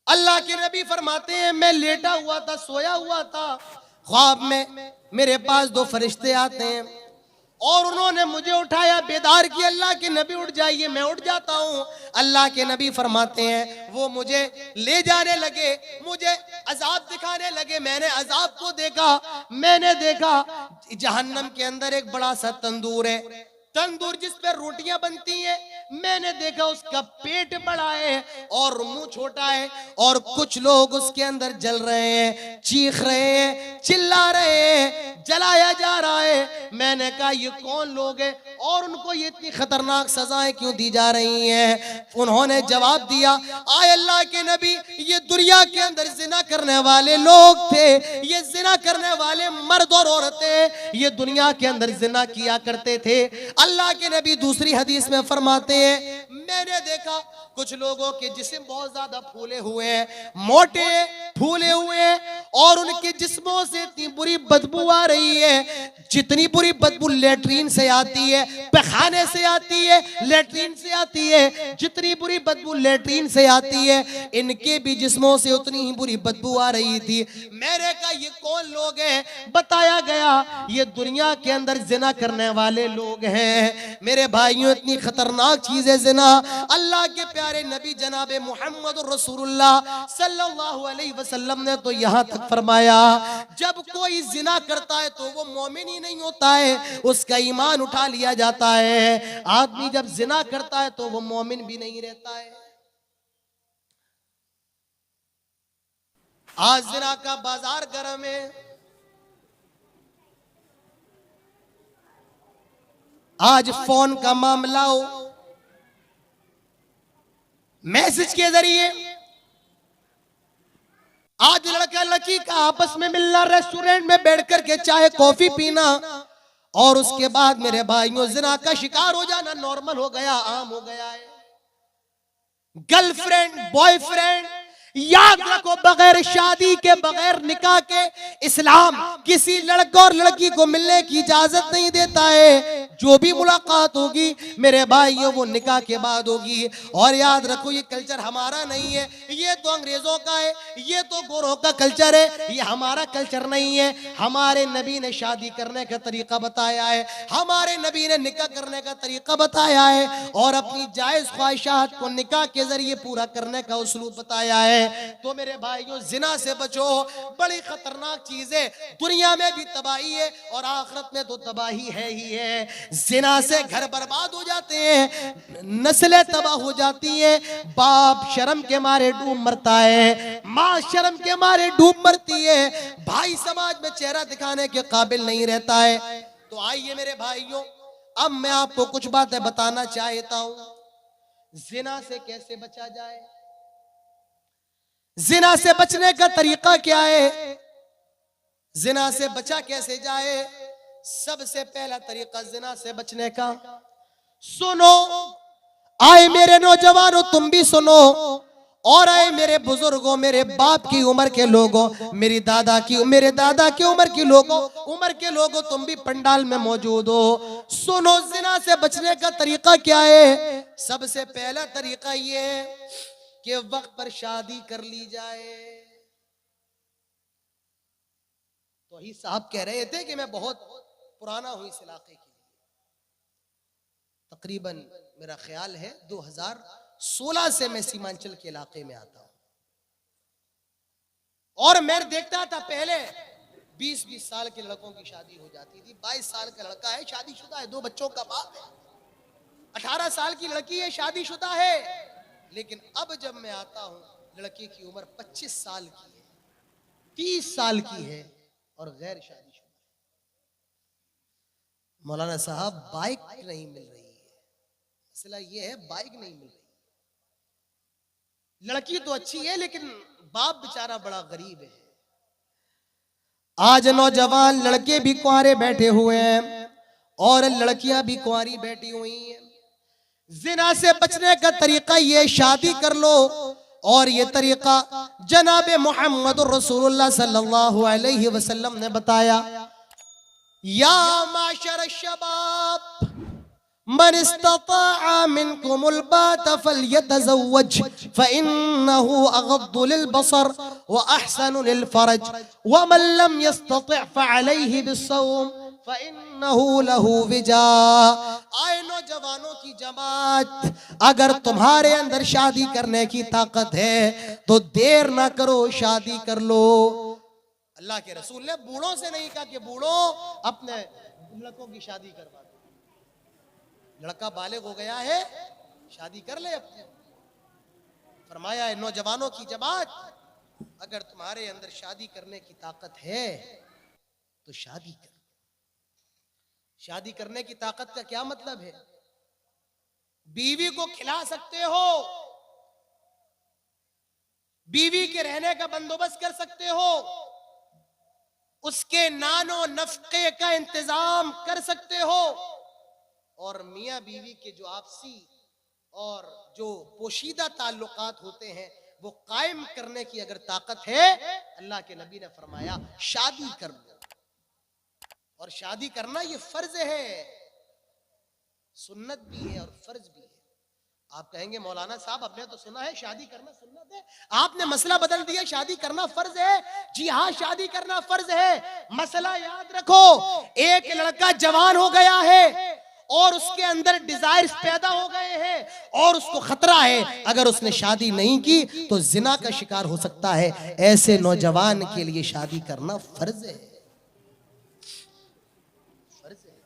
Speaker 1: अल्लाह के नबी फरमाते हैं, मैं लेटा हुआ था, सोया हुआ था, ख्वाब में मेरे पास 2 फरिश्ते आते हैं और उन्होंने मुझे उठाया, बेदार किया। अल्लाह के नबी उठ जाइए, मैं उठ जाता हूँ। अल्लाह के नबी फरमाते हैं, वो मुझे ले जाने लगे, मुझे अजाब दिखाने लगे। मैंने अजाब को देखा, मैंने देखा जहन्नम के अंदर एक बड़ा सा तंदूर है, तंदूर जिस पे रोटियां बनती हैं। मैंने देखा उसका पेट बड़ा है और मुंह छोटा है, और कुछ लोग उसके अंदर जल रहे हैं, चीख रहे हैं, चिल्ला रहे हैं, जलाया जा रहा है। मैंने कहा ये कौन लोग हैं और उनको ये इतनी खतरनाक सजाएं क्यों दी जा रही हैं? उन्होंने जवाब दिया, आए अल्लाह के नबी, ये दुनिया के अंदर जिना करने वाले लोग थे, ये जिना करने वाले मर्द और औरतें ये दुनिया के अंदर जिना किया करते थे। अल्लाह के नबी दूसरी हदीस में फरमाते हैं, मैंने देखा कुछ लोगों के जिस्म बहुत ज्यादा फूले हुए हैं, मोटे फूले हुए हैं, और उनके जिस्मों से इतनी बुरी बदबू आ रही है, जितनी बुरी बदबू लेटरीन से आती है, पैखाने से आती है, लेटरीन से आती है, जितनी बुरी बदबू लेटरीन से आती है, इनके भी जिस्मों से उतनी ही बुरी बदबू आ रही थी। मैंने कहा ये कौन लोग हैं? बताया गया ये दुनिया के अंदर जिना करने वाले लोग हैं। मेरे भाइयों, इतनी खतरनाक चीज है जिना। अल्लाह के प्यारे नबी जनाबे मोहम्मद रसूलुल्लाह सल्लल्लाहु अलैहि वसल्लम ने तो यहाँ तक फरमाया, जब कोई जिना करता है तो वो मोमिन ही नहीं होता है, उसका ईमान उठा लिया जाता है। आदमी जब जिना करता है तो वो मोमिन भी नहीं रहता है। आज जिना का बाजार गर्म है। आज फोन का मामला हो, मैसेज के जरिए आज लड़का लड़की का आपस में मिलना, रेस्टोरेंट में बैठ करके चाहे कॉफी पीना, और उसके बाद मेरे भाइयों जिना का शिकार हो जाना नॉर्मल हो गया, आम हो गया है। गर्लफ्रेंड बॉयफ्रेंड, याद रखो, बगैर शादी के, बगैर निकाह के इस्लाम किसी लड़का और लड़की को मिलने की इजाजत नहीं देता है। जो भी मुलाकात होगी मेरे भाइयों वो निकाह के बाद होगी। और याद रखो ये कल्चर हमारा नहीं है, ये तो अंग्रेजों का है, ये तो गोरों का कल्चर है, ये हमारा कल्चर नहीं है। हमारे नबी ने शादी करने का तरीका बताया है, हमारे नबी ने निकाह करने का तरीका बताया है, और अपनी जायज ख्वाहिशात को निकाह के जरिए पूरा करने का उसूल बताया है। तो मेरे भाइयों जिना से बचो, बड़ी खतरनाक चीज है, दुनिया में भी तबाही है और आखिरत में तो तबाही है ही है। जिना से घर बर्बाद हो जाते हैं, नस्लें तबाह हो जाती हैं, बाप शर्म के मारे डूब मरता है, माँ शर्म के मारे डूब मरती है, भाई समाज में चेहरा दिखाने के काबिल नहीं रहता है। तो आइए मेरे भाइयों, अब मैं आपको कुछ बातें बताना चाहता हूं, जिना से कैसे बचा जाए। जिना से बचने का तरीका क्या है, जिना से बचा कैसे जाए। सबसे पहला तरीका जिना से बचने का, सुनो आए मेरे नौजवानों, तुम भी सुनो, और आए मेरे बुजुर्गों, मेरे बाप की उम्र के लोगों, मेरे दादा की उम्र के लोगों, तुम भी पंडाल में मौजूद हो, सुनो जिना से बचने का तरीका क्या है। सबसे पहला तरीका ये है कि वक्त पर शादी कर ली जाए। तो ही साहब कह रहे थे कि मैं बहुत पुराना हूं इस इलाके के लिए, तकरीबन मेरा ख्याल है 2016 से मैं सीमांचल के इलाके में आता हूं, और मैं देखता था पहले 20-20 साल के लड़कों की शादी हो जाती थी। 22 साल का लड़का है, शादीशुदा है, 2 बच्चों का बाप है। 18 साल की लड़की है, शादीशुदा है। लेकिन अब जब मैं आता हूं, लड़के की उम्र 25 साल की है, 30 साल की है, और गैर शादीशुदा। मौलाना साहब बाइक नहीं मिल रही है, मसला ये है बाइक नहीं मिल रही। लड़की तो अच्छी है लेकिन बाप बेचारा बड़ा गरीब है। आज नौजवान लड़के भी कुंवारे बैठे हुए हैं और लड़कियां भी कुंवारी बैठी हुई हैं। जिना से बचने का तरीका ये, शादी कर लो। और ये तरीका जनाब मोहम्मद रसूलुल्लाह सल्लल्लाहु अलैहि वसल्लम ने बताया, या माशर शबाब मन इस्तताअ मिनकुमुल बात फलयतज़व्वज फइन्नहु अग़द्दु लिलबसर व अहसनु लिलफरज व मन लम यस्तति' फअलैहि बिस्सौम फइन्नहु लहु विजा। आए नौजवानों की जमात, अगर तुम्हारे अंदर शादी करने की ताकत है तो देर ना करो, शादी कर लो। अल्लाह के रसूल ने बूढ़ों से नहीं कहा कि बूढ़ों अपने लड़कों की शादी करवा दो, लड़का बालिग हो गया है शादी कर ले अपने। फरमाया है नौजवानों की जमात, अगर तुम्हारे अंदर शादी करने की ताकत है तो शादी कर। शादी करने की ताकत का क्या मतलब है? बीवी को खिला सकते हो, बीवी के रहने का बंदोबस्त कर सकते हो, उसके नानो नफके का इंतजाम कर सकते हो, और मियां बीवी के जो आपसी और जो पोशीदा ताल्लुकात होते हैं वो कायम करने की अगर ताकत है, अल्लाह के नबी ने फरमाया शादी कर लो। और शादी करना ये फर्ज है, सुन्नत भी है और फर्ज भी है। आप कहेंगे मौलाना साहब आपने तो सुना है शादी करना सुन्नत है, आपने मसला बदल दिया, शादी करना फर्ज है। जी हाँ, शादी करना फर्ज है। मसला याद रखो, एक लड़का जवान हो गया है और उसके अंदर डिजायर्स पैदा हो गए हैं और उसको खतरा है, अगर उसने शादी नहीं की तो जिना का शिकार हो सकता है। ऐसे नौजवान के लिए शादी करना फर्ज है, फर्ज है।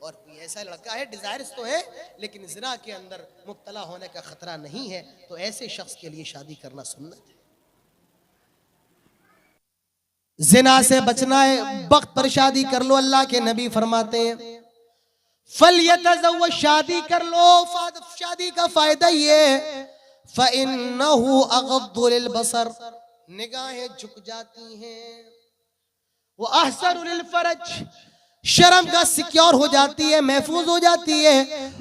Speaker 1: और कोई ऐसा लड़का है, डिजायर्स तो है लेकिन जिना के अंदर मुब्तला होने का खतरा नहीं है, तो ऐसे शख्स के लिए शादी करना सुन्नत है। जिना से बचना है, वक्त पर शादी कर लो। अल्लाह के नबी फरमाते हैं फलयतज़व्वज, शादी कर लो। शादी का फायदा ये फ़इन्नहु अग़द्दु लिलबसर, निगाहें झुक जाती हैं, वो अहसनु लिलफरज, शर्म का सिक्योर हो जाती है, महफूज हो जाती है।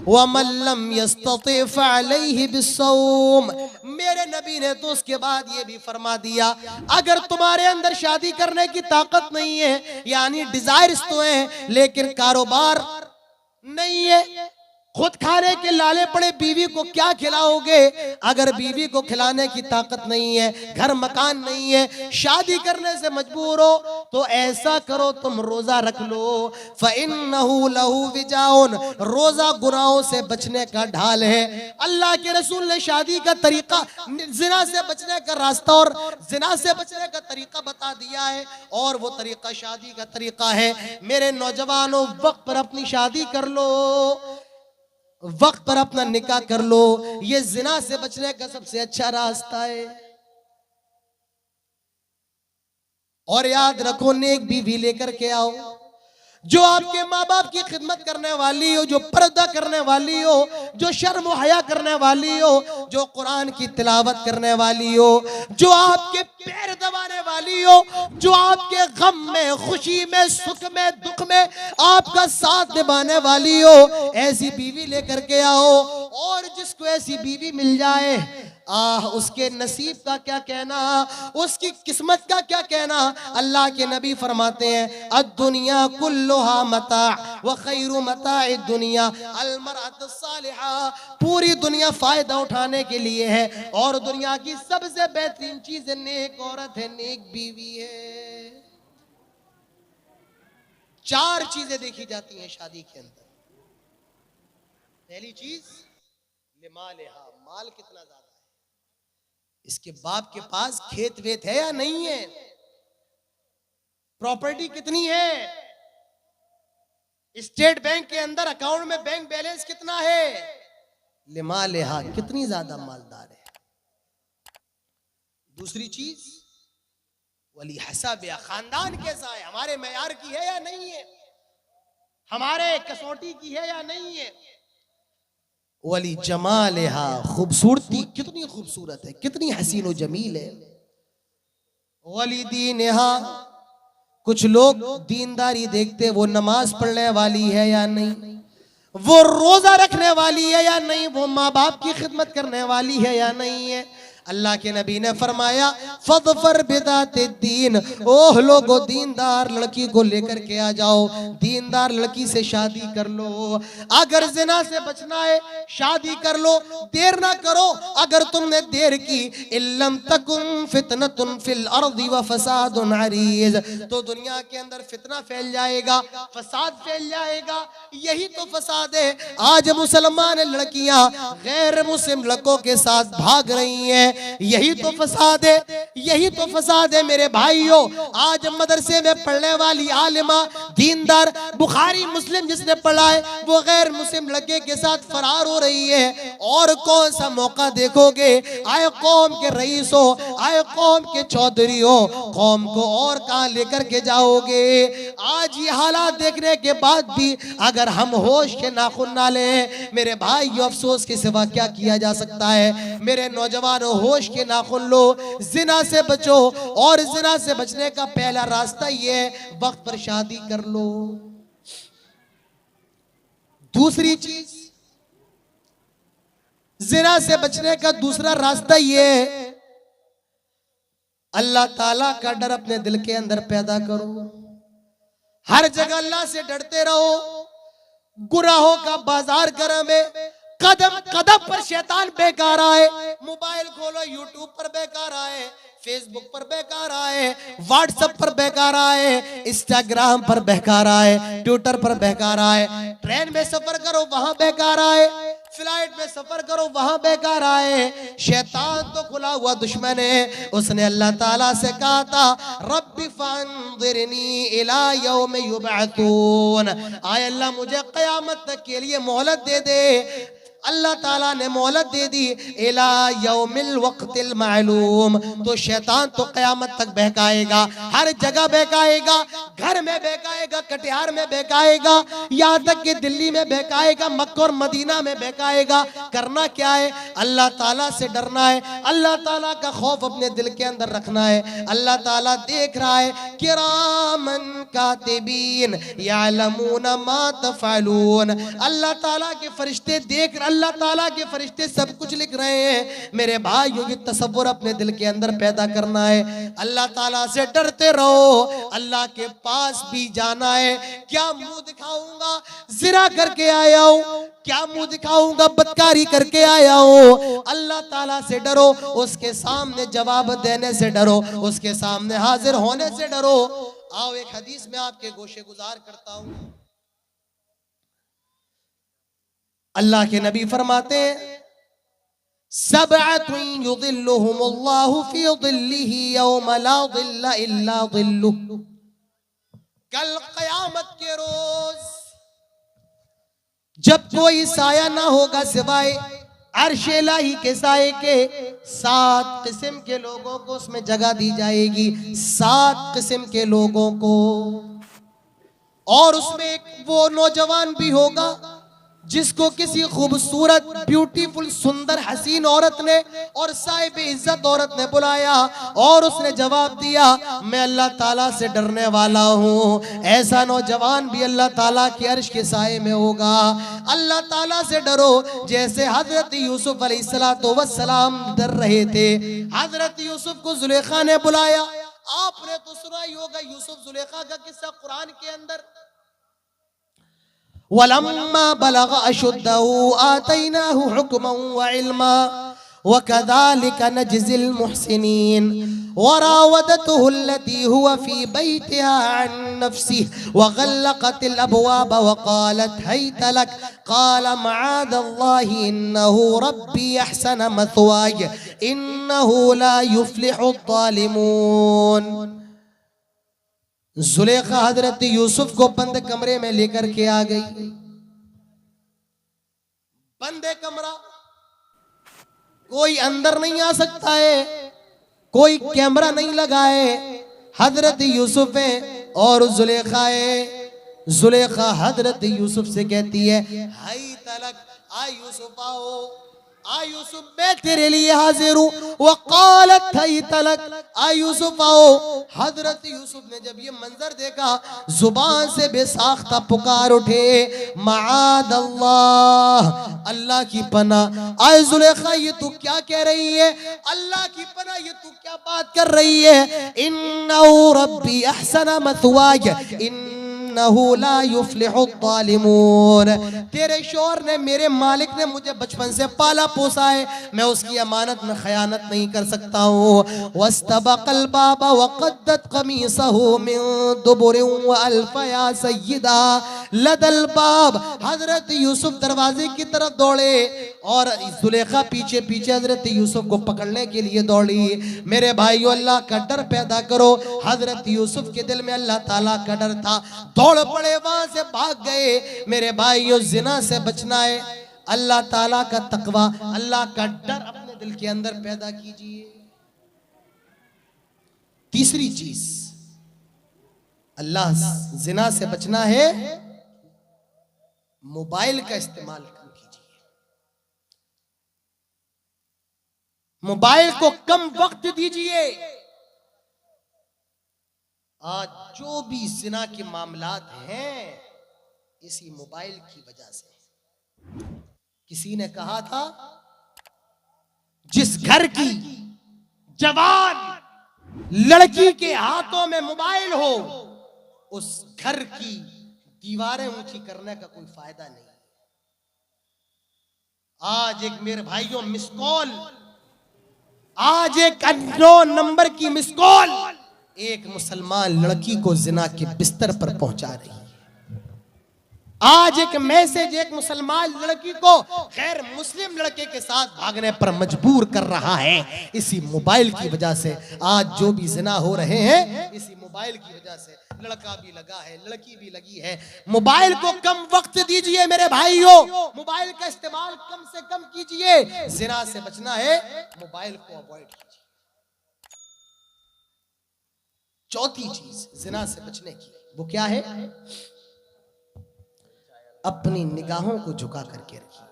Speaker 1: व मन लम यस्तति फ़अलैहि बिस्सौम, मेरे नबी ने तो उसके बाद ये भी फरमा दिया, अगर तुम्हारे अंदर शादी करने की ताकत नहीं है, यानी डिजायर्स तो है लेकिन कारोबार नहीं है, खुद खाने के लाले पड़े, बीवी को क्या खिलाओगे? अगर बीवी को खिलाने की ताकत नहीं है, घर मकान नहीं है, शादी करने से मजबूर हो, तो ऐसा करो तुम रोजा रख लो। फ़इन्नहु लहु विजाउन, रोजा गुनाहों से बचने का ढाल है। अल्लाह के रसूल ने शादी का तरीका, जिना से बचने का रास्ता और जिना से बचने का तरीका बता दिया है, और वो तरीका शादी का तरीका है। मेरे नौजवानों, वक्त पर अपनी शादी कर लो, वक्त पर अपना निकाह कर लो, ये जिना से बचने का सबसे अच्छा रास्ता है। और याद रखो, नेक बीवी लेकर के आओ, जो आपके माँ बाप की खिदमत करने वाली हो, जो पर्दा करने वाली हो, जो शर्म हया करने वाली हो, जो कुरान की तिलावत करने वाली हो, जो आपके पैर दबाने वाली हो, जो आपके गम में, खुशी में, सुख में, दुख में आपका साथ निभाने वाली हो, ऐसी बीवी लेकर के आओ। और जिसको ऐसी बीवी मिल जाए, उसके नसीब का क्या कहना, उसकी किस्मत का क्या कहना। अल्लाह के नबी फरमाते हैं अद्दुनिया कुल्लुहा मता व खैरु मताए दुनिया अल मरअतु सालिहा। पूरी दुनिया फायदा उठाने के लिए है और दुनिया की सबसे बेहतरीन चीज नेक औरत है, नेक बीवी है। 4 चीजें देखी जाती हैं शादी के अंदर। पहली चीज लिमालिहा, माल कितना ज्यादा है, इसके बाप के पास खेत वेत है या नहीं है, प्रॉपर्टी कितनी है, स्टेट बैंक के अंदर अकाउंट में बैंक बैलेंस कितना है, लिमालिहा कितनी ज्यादा मालदार है। दूसरी चीज वली हसाबिया, खानदान कैसा है, हमारे मेयार की है या नहीं है, हमारे कसौटी की है या नहीं है। वली जमालिहा, खूबसूरती कितनी खूबसूरत है, कितनी हसीन व जमील है। वली दीनहा, कुछ लोग दीनदारी देखते, वो नमाज पढ़ने वाली है या नहीं, वो रोजा रखने वाली है या नहीं, वो माँ बाप की खिदमत करने वाली है या नहीं है। अल्लाह के नबी ने फरमाया फज़फर बिदाते दीन, ओह लोगो दीनदार लड़की को लेकर के आ जाओ, दीनदार लड़की से शादी कर लो। अगर जिना से बचना है शादी कर लो, देर ना करो। अगर तुमने देर की इल्लम तकुम फितनतुन फिल अर्दी व फसादुन अरीज, तो दुनिया के अंदर फितना फैल जाएगा, फसाद फैल जाएगा। यही तो फसाद है। आज मुसलमान लड़कियां गैर मुस्लिम लड़कों के साथ भाग रही हैं, यही तो फसाद है, यही तो फसाद है मेरे भाइयों। आज मदरसे में पढ़ने वाली आलिमा दीनदार बुखारी मुस्लिम जिसने पढ़ा है, वो गैर मुस्लिम लड़के के साथ फरार हो रही है। और कौन सा मौका देखोगे, आए कौम के रईस हो, आए कौम के चौधरी हो, कौम को और कहां लेकर के जाओगे। आज ये हालात देखने के बाद भी अगर हम होश के नाखुन ना लें, मेरे भाई अफसोस के सिवा क्या किया जा सकता है। मेरे नौजवानों होश के नाखुन लो, जिना से बचो। और जिना से बचने का पहला रास्ता ये है, वक्त पर शादी कर लो। दूसरी चीज, जिना से बचने का दूसरा रास्ता ये है, अल्लाह ताला का डर अपने दिल के अंदर पैदा करो। हर जगह अल्लाह से डरते रहो। गुनाहों का बाजार गरम है, कदम कदम पर शैतान बेकार आए। मोबाइल खोलो, यूट्यूब पर बेकार आए, फेसबुक पर बेकार आए, व्हाट्सएप पर बेकार आए, इंस्टाग्राम पर बेकार आए, ट्विटर पर बेकार आए। ट्रेन में सफर करो वहां बेकार आए, फ्लाइट में सफर करो वहां बेकार आए। शैतान तो खुला हुआ दुश्मन है। उसने अल्लाह ताला से कहा था रब्बी फंज़िरनी इला यौम युबअतून, आय अल्लाह मुझे क़यामत तक के लिए मोहलत दे दे। अल्लाह ताला ने मोहलत दे दी इला यौमिल वक्तिल मालूम। तो शैतान तो क़यामत तक बहकाएगा, हर जगह बहकाएगा, घर में बहकाएगा, कटिहार में बहकाएगा, यहाँ तक कि दिल्ली में बहकाएगा, मक्का और मदीना में बहकाएगा। करना क्या है, अल्लाह ताला से डरना है, अल्लाह ताला का खौफ अपने दिल के अंदर रखना है। अल्लाह ताला देख रहा है, किरामन कातिबीन यालमून मा तफअलून। अल्लाह ताला के फरिश्ते देख, अल्लाह ताला के फरिश्ते सब कुछ लिख रहे हैं। मेरे भाइयों की तसव्वुर अपने दिल के अंदर पैदा करना है। अल्लाह ताला से डरते रहो। अल्लाह के पास भी जाना है। क्या मुंह दिखाऊंगा, जिना करके आया हूं, क्या मुंह दिखाऊंगा, बदकारी करके आया हूं। अल्लाह ताला से डरो, उसके सामने जवाब देने से डरो, उसके सामने हाजिर होने से डरो। आओ एक हदीस में आपके गोशे गुजार करता हूं। अल्लाह के नबी फरमाते हैं सबअतुन युज़िल्लुहुमुल्लाहु फी ज़िल्लिही यौम ला ज़िल्ला इल्ला ज़िल्लुहु। कल क़यामत के रोज जब कोई साया ना होगा सिवाय अर्श इलाही के साए के, 7 किस्म के लोगों को उसमें जगह दी जाएगी। 7 किस्म के लोगों को। और उसमें एक वो नौजवान भी होगा जिसको किसी खूबसूरत ब्यूटीफुल सुंदर हसीन औरत ने और साहिब इज्जत औरत ने बुलाया और उसने जवाब दिया, मैं अल्लाह ताला से डरने वाला हूँ। ऐसा नौजवान भी अल्लाह ताला के अर्श के साए में होगा। अल्लाह ताला से डरो जैसे हजरत यूसुफ अलैहिस्सलाम डर रहे थे। हजरत यूसुफ को जुलेखा ने बुलाया। आपने तो सुना ही होगा यूसुफ जुलेखा का किस्सा कुरान के अंदर। वलम्मा बलग अशुद्धहु आतैनाहु हुक्मन व इल्मा वकज़ालिका नजज़िल मुहसिनीन वरावदतहु अल्लती हुवा फी बैतिहा अन नफ्सिही वग़ल्लक़तिल अबवाब वक़ालत हैत लक क़ाल मआदल्लाहि इन्नहु रब्बी अहसन मथवाय इन्नहु ला युफ्लिहुज़ ज़ालिमून। जुलेखा हजरत यूसुफ को बंद कमरे में लेकर के आ गई। बंद कमरा, कोई अंदर नहीं आ सकता है, कोई कैमरा नहीं लगा है। हजरत यूसुफ है और जुलेखा है। जुलेखा हजरत यूसुफ से कहती है, हाय तलक, आ यूसुफ आओ, आ यूसुफ मैं तेरे लिए हाजिर हूँ। वक़ालत हाय तलक, आ यूसुफ आओ। हजरत यूसुफ ने जब ये मंजर देखा जुबान से बेसाख्ता पुकार उठे, मआदल्लाह, अल्लाह की पनाह। आए जुलेखा ये तू क्या कह रही है? अल्लाह की पनाह, ये तू क्या बात कर रही है? इन्नहु रब्बी अहसन मथवाय इन्नहु ला युफ्लिहुज़ ज़ालिमून। तेरे शौहर ने, मेरे मालिक ने मुझे बचपन से पाला पोसा है, मैं उसकी अमानत में खयानत नहीं कर सकता हूँ। वस्तबक़ल बाब वक़द्दत क़मीसहु मिन दुबुरिन व अल्फ़ या सय्यदा लदल बाब। हजरत यूसुफ दरवाजे की तरफ दौड़े और जुलेखा पीछे पीछे हजरत यूसुफ को पकड़ने के लिए दौड़ी। मेरे भाइयों, अल्लाह का डर पैदा करो। हजरत यूसुफ के दिल में अल्लाह ताला का डर था, दौड़ पड़े, वहां से भाग गए। मेरे भाइयों, जिना से बचना है, अल्लाह ताला का तकवा, अल्लाह का डर अपने दिल के अंदर पैदा कीजिए। तीसरी चीज, अल्लाह जिना से बचना है, मोबाइल का इस्तेमाल कम कीजिए। मोबाइल को कम वक्त दीजिए। आज जो भी जिना के मामलात हैं इसी मोबाइल की वजह से। किसी ने कहा था, जिस घर की जवान लड़की के हाथों में मोबाइल हो उस घर की दीवारें ऊंची करने का कोई फायदा नहीं। आज एक, मेरे भाइयों, मिस कॉल, आज एक अननोन नंबर की मिस कॉल एक मुसलमान लड़की को जिना के बिस्तर पर पहुंचा रही है। आज एक मैसेज एक मुसलमान लड़की को गैर मुस्लिम लड़के के साथ भागने पर मजबूर कर रहा है, इसी मोबाइल की वजह से। आज जो भी जिना हो रहे हैं इसी मोबाइल की वजह से। लड़का भी लगा है, लड़की भी लगी है। मोबाइल को कम वक्त दीजिए मेरे भाइयों, मोबाइल का इस्तेमाल कम से कम कीजिए। जिना से बचना है, मोबाइल को अवॉइड कीजिए। चौथी चीज जिना से बचने की, वो क्या है? अपनी निगाहों को झुका करके रखिए,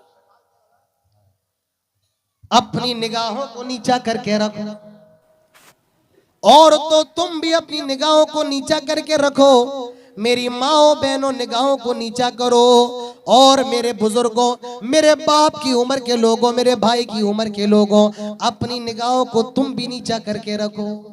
Speaker 1: अपनी निगाहों को नीचा करके रखो। और तो तुम भी अपनी निगाहों को नीचा करके रखो। मेरी माओ बहनों, निगाहों को नीचा करो। और मेरे बुजुर्गों, मेरे बाप की उम्र के लोगों, मेरे भाई की उम्र के लोगों, अपनी निगाहों को तुम भी नीचा करके रखो।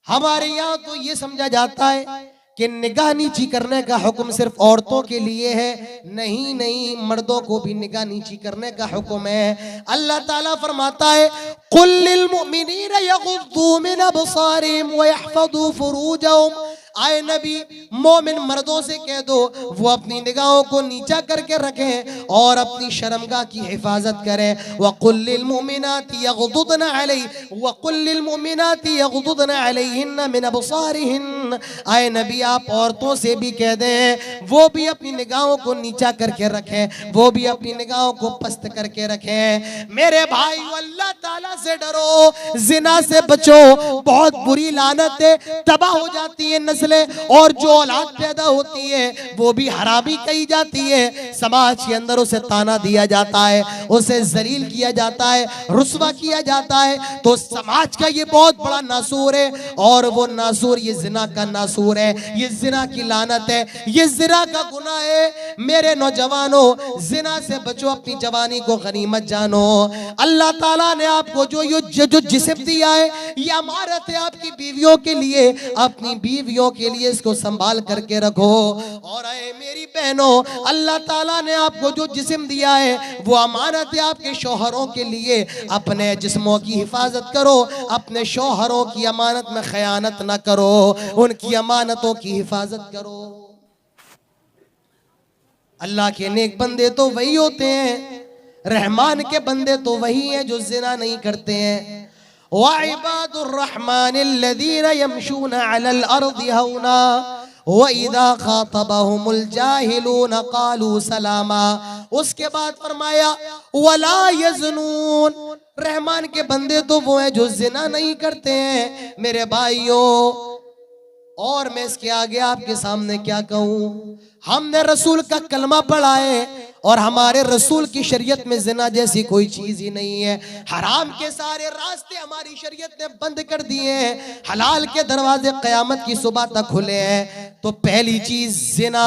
Speaker 1: हमारे यहाँ तो ये समझा जाता है कि निगाह नीची करने का हुक्म सिर्फ औरतों के लिए है। नहीं नहीं, मर्दों को भी निगाह नीची करने का हुक्म है। अल्लाह ताला फरमाता है, कुल लिल मुमिनीना यगुद्दू मिन अबसारिहिम व यहफज़ू फुरूजहुम। आए नबी, मोमिन मर्दों से कह दो वो अपनी निगाहों को नीचा करके रखें और अपनी शर्मगाह की हिफाजत करें। वक़ुल लिल मुमिनाति यग़ुद्दुना अलैहिन्ना मिन अबसारिहिन्न। आए नबी, आप औरतों से भी कह दें वो भी अपनी निगाहों को नीचा करके रखें, वो भी अपनी निगाहों को पस्त करके रखें। मेरे भाई, अल्लाह ताला से डरो, जिना से बचो। बहुत बुरी लानत है, तबाह हो जाती है नस्ल नस्लें और जो औलाद पैदा होती है वो भी हरामी कही जाती है। समाज के अंदर उसे ताना दिया जाता है, उसे जलील किया जाता है, रुस्वा किया जाता है। तो समाज का ये बहुत बड़ा नासूर है और वो नासूर ये जिना का नासूर है, ये जिना की लानत है, ये जिना का गुनाह है। मेरे नौजवानों, जिना से बचो, अपनी जवानी को गनीमत जानो। अल्लाह ताला ने आपको जो जिस्म दिया है, ये अमानत है आपकी बीवियों के लिए। अपनी बीवियों के लिए इसको संभाल करके रखो। और ऐ मेरी बहनों, अल्लाह ताला ने आपको जो जिस्म दिया है वो अमानत है आपके शौहरों के लिए। अपने जिस्मों की हिफाजत करो, अपने शौहरों की अमानत में खयानत ना करो, उनकी अमानतों की हिफाजत करो। अल्लाह के नेक बंदे तो वही होते हैं, रहमान के बंदे तो वही हैं जो जिना नहीं करते हैं। वइबादुर रहमानिल्लज़ीना यमशूना अलल अर्दि हौना व इज़ा खातबहुमुल जाहिलूना क़ालू सलामा। उसके बाद फरमाया वला यज़नून, रहमान के बंदे तो वो हैं जो जिना नहीं करते हैं। मेरे भाइयों, और मैं इसके आगे आपके सामने क्या कहूँ, हमने रसूल का कलमा पढ़ा है और हमारे रसूल की शरीयत में जिना जैसी कोई चीज ही नहीं है। हराम के सारे रास्ते हमारी शरीयत ने बंद कर दिए हैं, हलाल के दरवाजे कयामत की सुबह तक खुले हैं। तो पहली चीज जिना,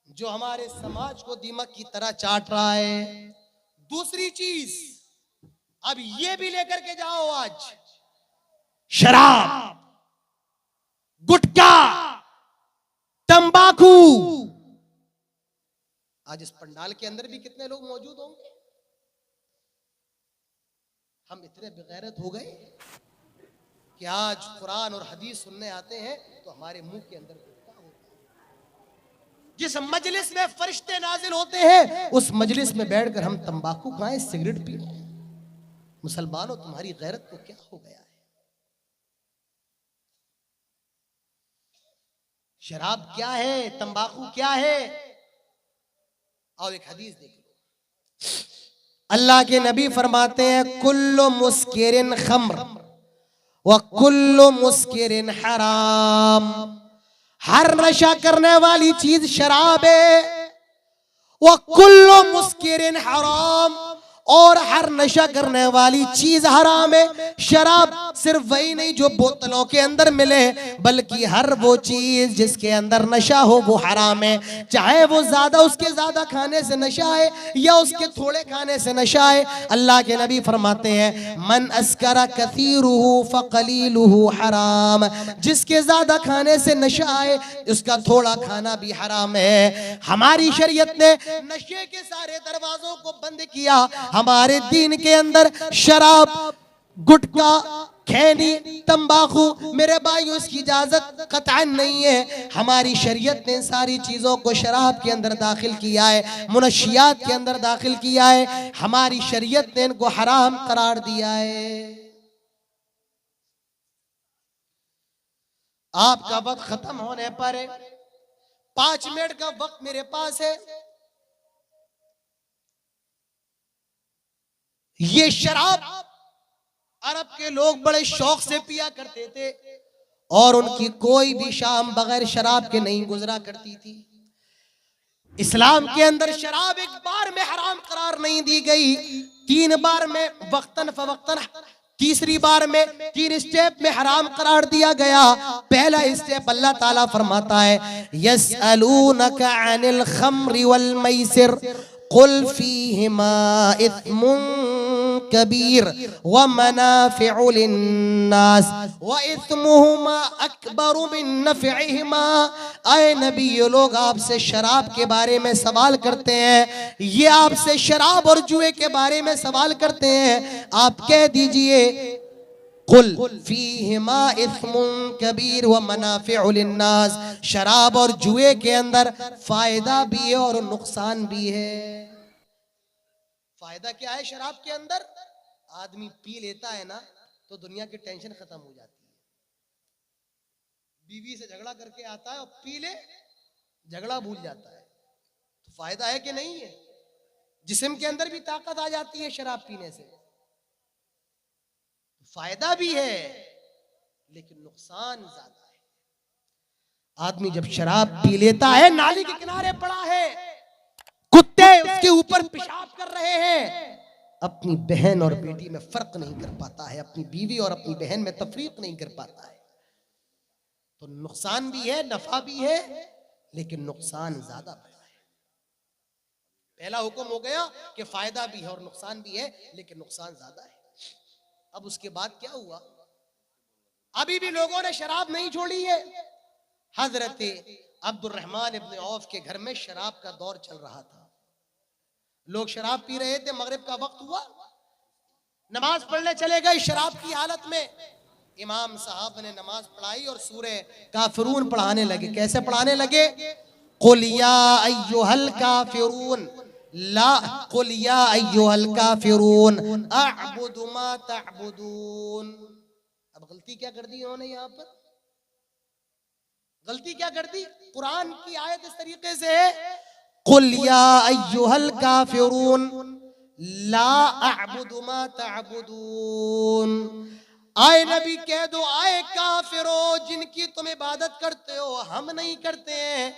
Speaker 1: जो हमारे समाज को दीमक की तरह चाट रहा है। दूसरी चीज, अब ये भी लेकर के जाओ, आज शराब, गुटखा, तंबाकू। आज इस पंडाल के अंदर भी कितने लोग मौजूद होंगे। हम इतने बेगैरत हो गए कि आज कुरान और हदीस सुनने आते हैं तो हमारे मुंह के अंदर गुटखा होता है। जिस मजलिस में फरिश्ते नाजिल होते हैं उस मजलिस में बैठकर हम तंबाकू खाएं, सिगरेट पिए। मुसलमानों, तुम्हारी गैरत को क्या हो गया है। शराब क्या है, तंबाकू क्या है। और एक हदीस देख लो, अल्लाह के नबी फरमाते हैं कुल्लु मुस्किरिन खम्र व कुल्लु मुस्किरिन हराम। हर नशा करने वाली चीज शराब है। व कुल्लु मुस्किरिन हराम, और हर नशा करने वाली चीज हराम है। शराब सिर्फ वही नहीं जो बोतलों के अंदर मिले, बल्कि हर वो चीज जिसके अंदर नशा हो वो हराम है। चाहे वो ज्यादा, उसके ज्यादा खाने से नशा है या उसके थोड़े खाने से नशा है। अल्लाह के नबी फरमाते हैं मन अस्करा कसीरुहु फकलीलुहु हराम। जिसके ज्यादा खाने से नशा है उसका थोड़ा खाना भी हराम है। हमारी शरीयत ने नशे के सारे दरवाजों को बंद किया। हमारे दीन के अंदर शराब, गुटखा, खैनी, तंबाकू, मेरे भाइयों, इसकी इजाजत कतई नहीं है। हमारी शरीयत ने सारी चीजों को शराब के अंदर दाखिल किया है, मुनशियात के अंदर दाखिल किया है। हमारी शरीयत ने इनको हराम करार दिया है। आपका वक्त खत्म होने पर 5 मिनट का वक्त मेरे पास है। ये शराब अरब के लोग बड़े शौक से पिया करते थे और उनकी कोई भी शाम बगैर शराब के नहीं गुजरा करती थी। इस्लाम के अंदर शराब एक बार में हराम करार नहीं दी गई, 3 बार में वक्तन फवक्तन, तीसरी बार में 3 स्टेप में हराम करार दिया गया। पहला स्टेप अल्लाह ताला फरमाता है यसअलूनका अनिल खम्रि वल मैसिर कुल फीहिमा इस्मुन कबीर व मनाफिउ लिन्नास व इस्मुहुमा अकबरु मिन नफ़इहिमा। ऐ नबी, ये लोग आपसे शराब के बारे में सवाल करते हैं, ये आपसे शराब और जुए के बारे में सवाल करते हैं। आप कह दीजिए कुल फीहिमा इस्मुन कबीर व मनाफिउ लिन्नास। शराब और जुए के अंदर फायदा भी है और नुकसान भी है। फायदा क्या है शराब के अंदर? आदमी पी लेता है ना तो दुनिया की टेंशन खत्म हो जाती है। बीवी से झगड़ा करके आता है और पी ले, झगड़ा भूल जाता है। तो फायदा है कि नहीं है? जिस्म के अंदर भी ताकत आ जाती है शराब पीने से। फायदा भी है लेकिन नुकसान ज्यादा है। आदमी जब शराब पी लेता है, नाली के किनारे पड़ा है, कुत्ते उसके ऊपर पेशाब कर रहे हैं, अपनी बहन और बेटी में फर्क नहीं कर पाता है, अपनी बीवी और अपनी बहन में तफरीक नहीं कर पाता है, तो नुकसान भी है, नफा भी है, लेकिन नुकसान ज्यादा बड़ा है। पहला हुक्म हो गया कि फायदा भी है और नुकसान भी है, लेकिन नुकसान ज्यादा है। अब उसके बाद क्या हुआ, अभी भी लोगों ने शराब नहीं छोड़ी है। हजरत अब्दुर्रहमान इब्न औफ के घर में शराब का दौर चल रहा था, लोग शराब पी रहे थे, मगरिब का वक्त हुआ, नमाज पढ़ने चले गए शराब की हालत में। इमाम साहब ने नमाज पढ़ाई और सूरे काफिरून पढ़ाने लगे। कैसे पढ़ाने लगे? कुल या अय्युहल काफिरून ला कुल या अय्युहल काफिरून अअबुदु मा तअबुदून। अब गलती क्या कर दी इन्होंने? यहाँ पर गलती क्या कर दी? कुरान की आयत इस तरीके से है, कुल या अय्युहल काफिरून ला अअबुदु मा तअबुदून। आए नबी कह दो, आए काफिरो जिनकी तुम इबादत करते हो हम नहीं करते हैं।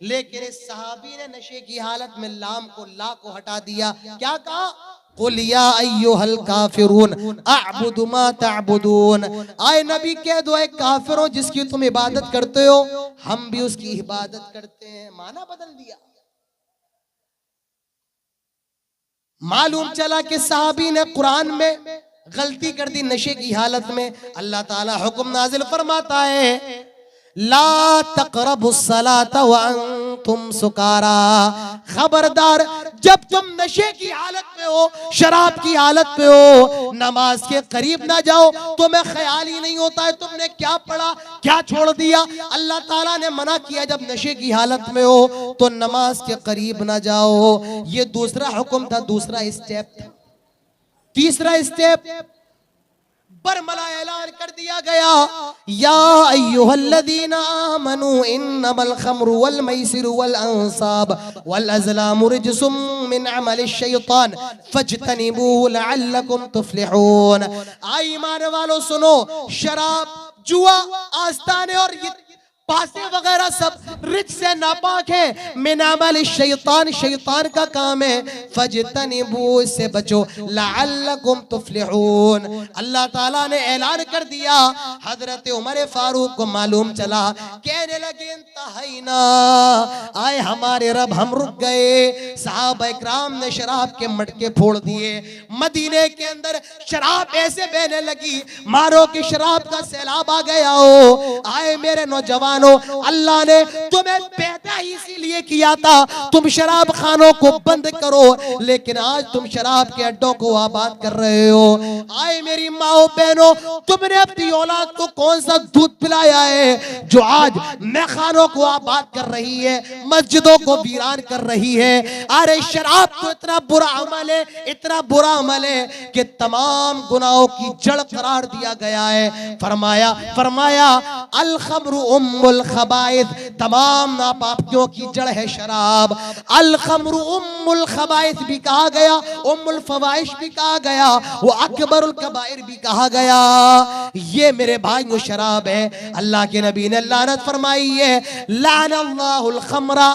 Speaker 1: लेकिन इस सहाबी ने नशे की हालत में लाम को ला को हटा दिया। क्या कहा? कुल या अय्युहल काफिरून अअबुदु मा तअबुदून। आए नबी कह दो, आए काफिरों जिसकी तुम इबादत करते हो हम भी उसकी इबादत करते हैं। माना बदल दिया। मालूम चला कि सहाबी ने कुरान में गलती कर दी नशे की हालत में। अल्लाह ताला हुक्म नाजिल फरमाता है, ला तक़रबुस सलाता व अंतुम सुकारा। खबरदार, जब तुम नशे की हालत में हो, शराब की हालत में हो, नमाज के करीब ना जाओ। तुम्हें ख्याल ही नहीं होता है तुमने क्या पढ़ा, क्या छोड़ दिया। अल्लाह ताला ने मना किया जब नशे की हालत में हो तो नमाज के करीब ना जाओ। ये दूसरा हुक्म था, दूसरा स्टेप था। तीसरा स्टेप बरमला ऐलान कर दिया गया, या अय्युहल्लज़ीना आमनू इन्नमल खम्रु वल मैसिरु वल अंसाब वल अज़लामु रिज्सुम मिन अमलिश शैतान फज्तनिबूहु लअल्लकुम तुफ्लिहून। आई ईमान वालों सुनो, शराब, जुआ, आस्ताने और ये पासे वगैरह सब रिज से नापाक है। मिन अमल शैतान, शैतान का काम है। फज्तनिबू, इससे बचो। लअल्लकुम तुफ्लिहून। अल्लाह ताला ने ऐलान कर दिया। हजरत उमर फारूक को मालूम चला, कहने लगे इंतहाइना, आए हमारे रब हम रुक गए। सहाबा इकराम ने शराब के मटके फोड़ दिए। मदीने के अंदर शराब ऐसे बहने लगी मारो कि शराब का सैलाब आ गया हो। आए मेरे नौजवान, अल्लाह ने तुम्हें पैदा ही इसीलिए किया था तुम शराब खानों को बंद करो, लेकिन आज तुम शराब के अड्डों को आबाद कर रहे हो। आए मेरी माओ बहनों, तुमने अपनी औलाद को कौन सा दूध पिलाया है जो आज मैं खानों को आबाद कर रही है, मस्जिदों को वीरान कर रही है। अरे शराब तो इतना बुरा अमल है, इतना बुरा अमल है कि तमाम गुनाहों की जड़ करार दिया गया है। फरमाया अल खम्रु उम्मुल खबाइथ, तमाम नापाकियों की जड़ है शराब। अल खम्रु उम्मुल खबाइथ भी कहा गया, उम्मुल फवाहिश भी कहा गया, वो अकबरुल कबाइर भी कहा गया। ये मेरे भाइयों शराब है। अल्लाह के नबी ने लानत फरमाई है, लानल्लाहुल खम्रा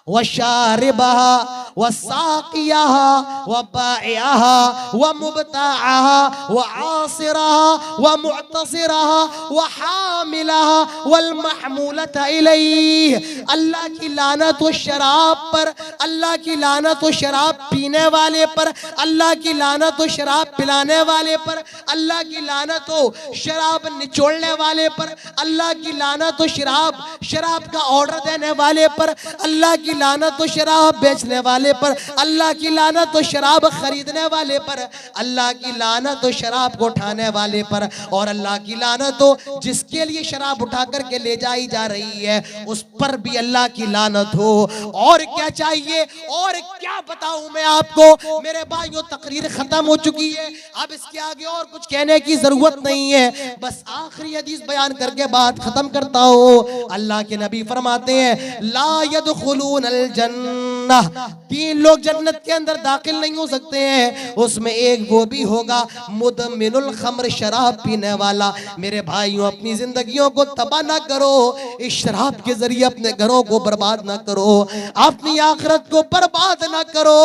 Speaker 1: व शारिबहा व साक़ियहा व बाइअहा व मुब्ताअहा व आसिरहा व मुअतसिरहा व हामिलहा वल महमूलता इलैहि। अल्लाह की लानत हो शराब पर, अल्लाह की लानत हो शराब पीने वाले पर, अल्लाह की लानत हो शराब पिलाने वाले पर, अल्लाह की लानत हो शराब निचोड़ने वाले पर, अल्लाह की लानत हो शराब का ऑर्डर देने वाले पर, अल्लाह की लानत हो शराब बेचने वाले पर, अल्लाह की लानत हो शराब खरीदने वाले पर, अल्लाह की लानत हो शराब को उठाने वाले पर, और अल्लाह की लानत हो जिसके लिए शराब उठा करके ले जाई जा रही है उस पर भी अल्लाह की लानत हो। और क्या चाहिए, और क्या बताऊं मैं आपको मेरे भाइयों। तकरीर खत्म हो चुकी है, अब इसके आगे और कुछ कहने की जरूरत नहीं है। बस आखिरी हदीस बयान करके बात खत्म करता हूं। अल्लाह के नबी फरमाते हैं, ला यदखुलून अल जन्नह जन्नह, 3 लोग जन्नत के अंदर दाखिल नहीं हो सकते हैं, उसमें एक वो भी होगा मुदमिनुल खम्र, शराब पीने वाला। मेरे भाइयों, अपनी जिंदगियों को तबाह ना करो, इस शराब के जरिए अपने घरों को बर्बाद ना करो, अपनी आखिरत को बर्बाद ना करो।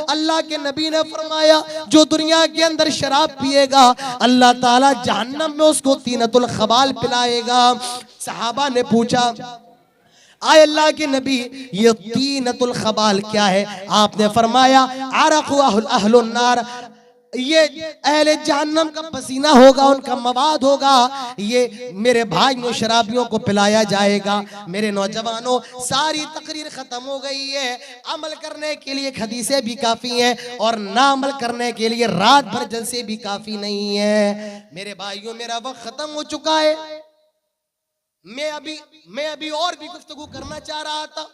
Speaker 1: अल्लाह के नबी ने फरमाया, जो दुनिया के अंदर शराब पिएगा अल्लाह ताला जहन्नम में उसको तीनतुल खबाल पिलाएगा। सहाबा ने पूछा, आए अल्लाह के नबी, ये तीनतुल खबाल क्या है? आपने फरमाया, अरक़ु अहलुन नार, ये अहले जहन्नम का पसीना होगा, उनका मवाद होगा, ये मेरे भाइयों शराबियों को पिलाया जाएगा। मेरे नौजवानों, सारी तकरीर खत्म हो गई है। अमल करने के लिए हदीसें भी काफी हैं और ना अमल करने के लिए रात भर जलसे भी काफी नहीं है। मेरे भाइयों, मेरा वक्त खत्म हो चुका है। मैं अभी और भी गुफ्तगू करना चाह रहा था।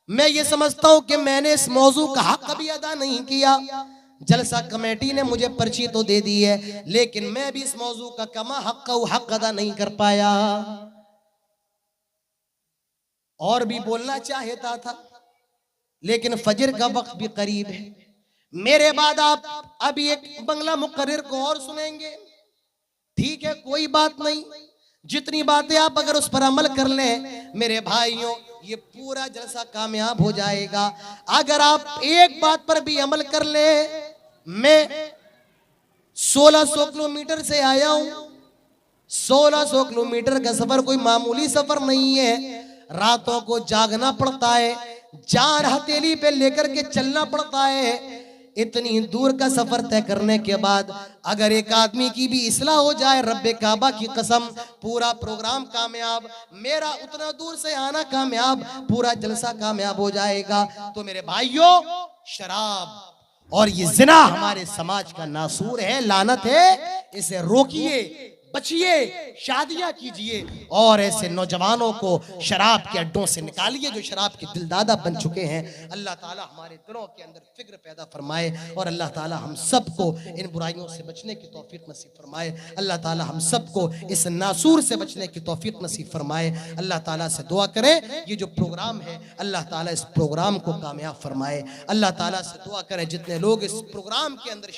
Speaker 1: मैं ये समझता हूं कि मैंने इस मौजू का हक कभी अदा नहीं किया। जलसा कमेटी ने मुझे पर्ची तो दे दी है, लेकिन मैं भी इस मौजू का कमा हक अदा नहीं कर पाया। और भी बोलना चाहता था, लेकिन फजर का वक्त भी करीब है। मेरे बाद आप अभी एक बंगला मुकर्रिर को और सुनेंगे, ठीक है, कोई बात नहीं। जितनी बातें आप अगर उस पर अमल कर लें, मेरे भाइयों, ये पूरा जलसा कामयाब हो जाएगा। अगर आप एक बात पर भी अमल कर ले, मैं 1600 किलोमीटर से आया हूं। 1600 किलोमीटर का सफर कोई मामूली सफर नहीं है। रातों को जागना पड़ता है, जान हथेली पे लेकर के चलना पड़ता है। इतनी दूर का सफर तय करने के बाद अगर एक आदमी की भी इस्लाह हो जाए, रब्बे काबा की कसम, पूरा प्रोग्राम कामयाब, मेरा उतना दूर से आना कामयाब, पूरा जलसा कामयाब हो जाएगा। तो मेरे भाइयों, शराब और ये जिना हमारे समाज का नासूर है, लानत है। इसे रोकिए, बचिए, शादियां कीजिए और ऐसे नौजवानों को शराब के अड्डों से निकालिए जो शराब के दिलदादा बन चुके हैं। अल्लाह ताला हमारे दिलों के अंदर फिक्र पैदा फरमाए और अल्लाह ताला हम सबको इन बुराइयों से बचने की तौफीक नसीब फरमाए। अल्लाह ताला हम सबको इस नासूर से बचने की तौफीक नसीब फरमाए। अल्लाह ताला से दुआ करें, ये जो प्रोग्राम है अल्लाह ताला इस प्रोग्राम को कामयाब फरमाए। अल्लाह ताला से दुआ करें, जितने लोग इस प्रोग्राम के अंदर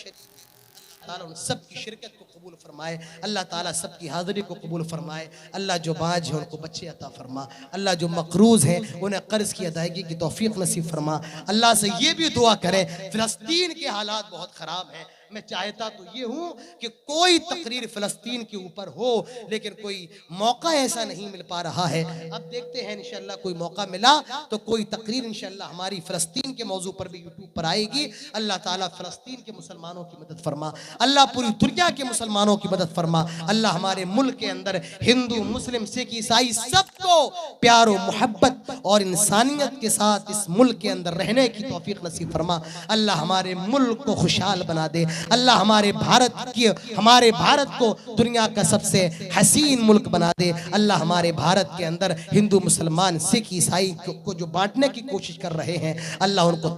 Speaker 1: ताला उन सबकी शिरकत को कबूल फरमाए। अल्लाह ताला सबकी हाज़िरी को कबूल फरमाए। अल्लाह जो बाज है उनको बच्चे अता फरमा। अल्लाह जो मकरूज़ हैं उन्हें कर्ज़ की अदायगी की तौफीक नसीब फरमा। अल्लाह से ये भी दुआ करें, फ़लस्तीन के हालात बहुत ख़राब हैं। मैं चाहता तो ये हूँ कि कोई तकरीर फ़लस्तीन के ऊपर हो, लेकिन कोई मौका ऐसा नहीं मिल पा रहा है। अब देखते हैं, इंशाअल्लाह कोई मौका मिला तो कोई तकरीर इंशाअल्लाह हमारी फ़लस्तीन के मौजू पर भी यूट्यूब पर आएगी। अल्लाह ताला फ़लस्तीन के मुसलमानों की मदद फरमा, अल्लाह पूरी दुनिया के मुसलमानों की मदद फरमा। अल्लाह हमारे मुल्क के अंदर हिंदू, मुस्लिम, सिख, ईसाई सबको प्यार और मोहब्बत और इंसानियत के साथ इस मुल्क के अंदर रहने की तौफीक नसीब फरमा। अल्लाह हमारे मुल्क को खुशहाल बना दे। अल्लाह हमारे भारत को दुनिया का सबसे हसीन मुल्क बना दे। अल्लाह हमारे भारत के अंदर हिंदू, मुसलमान, सिख, ईसाई को जो बांटने की कोशिश कर रहे हैं, अल्लाह उनको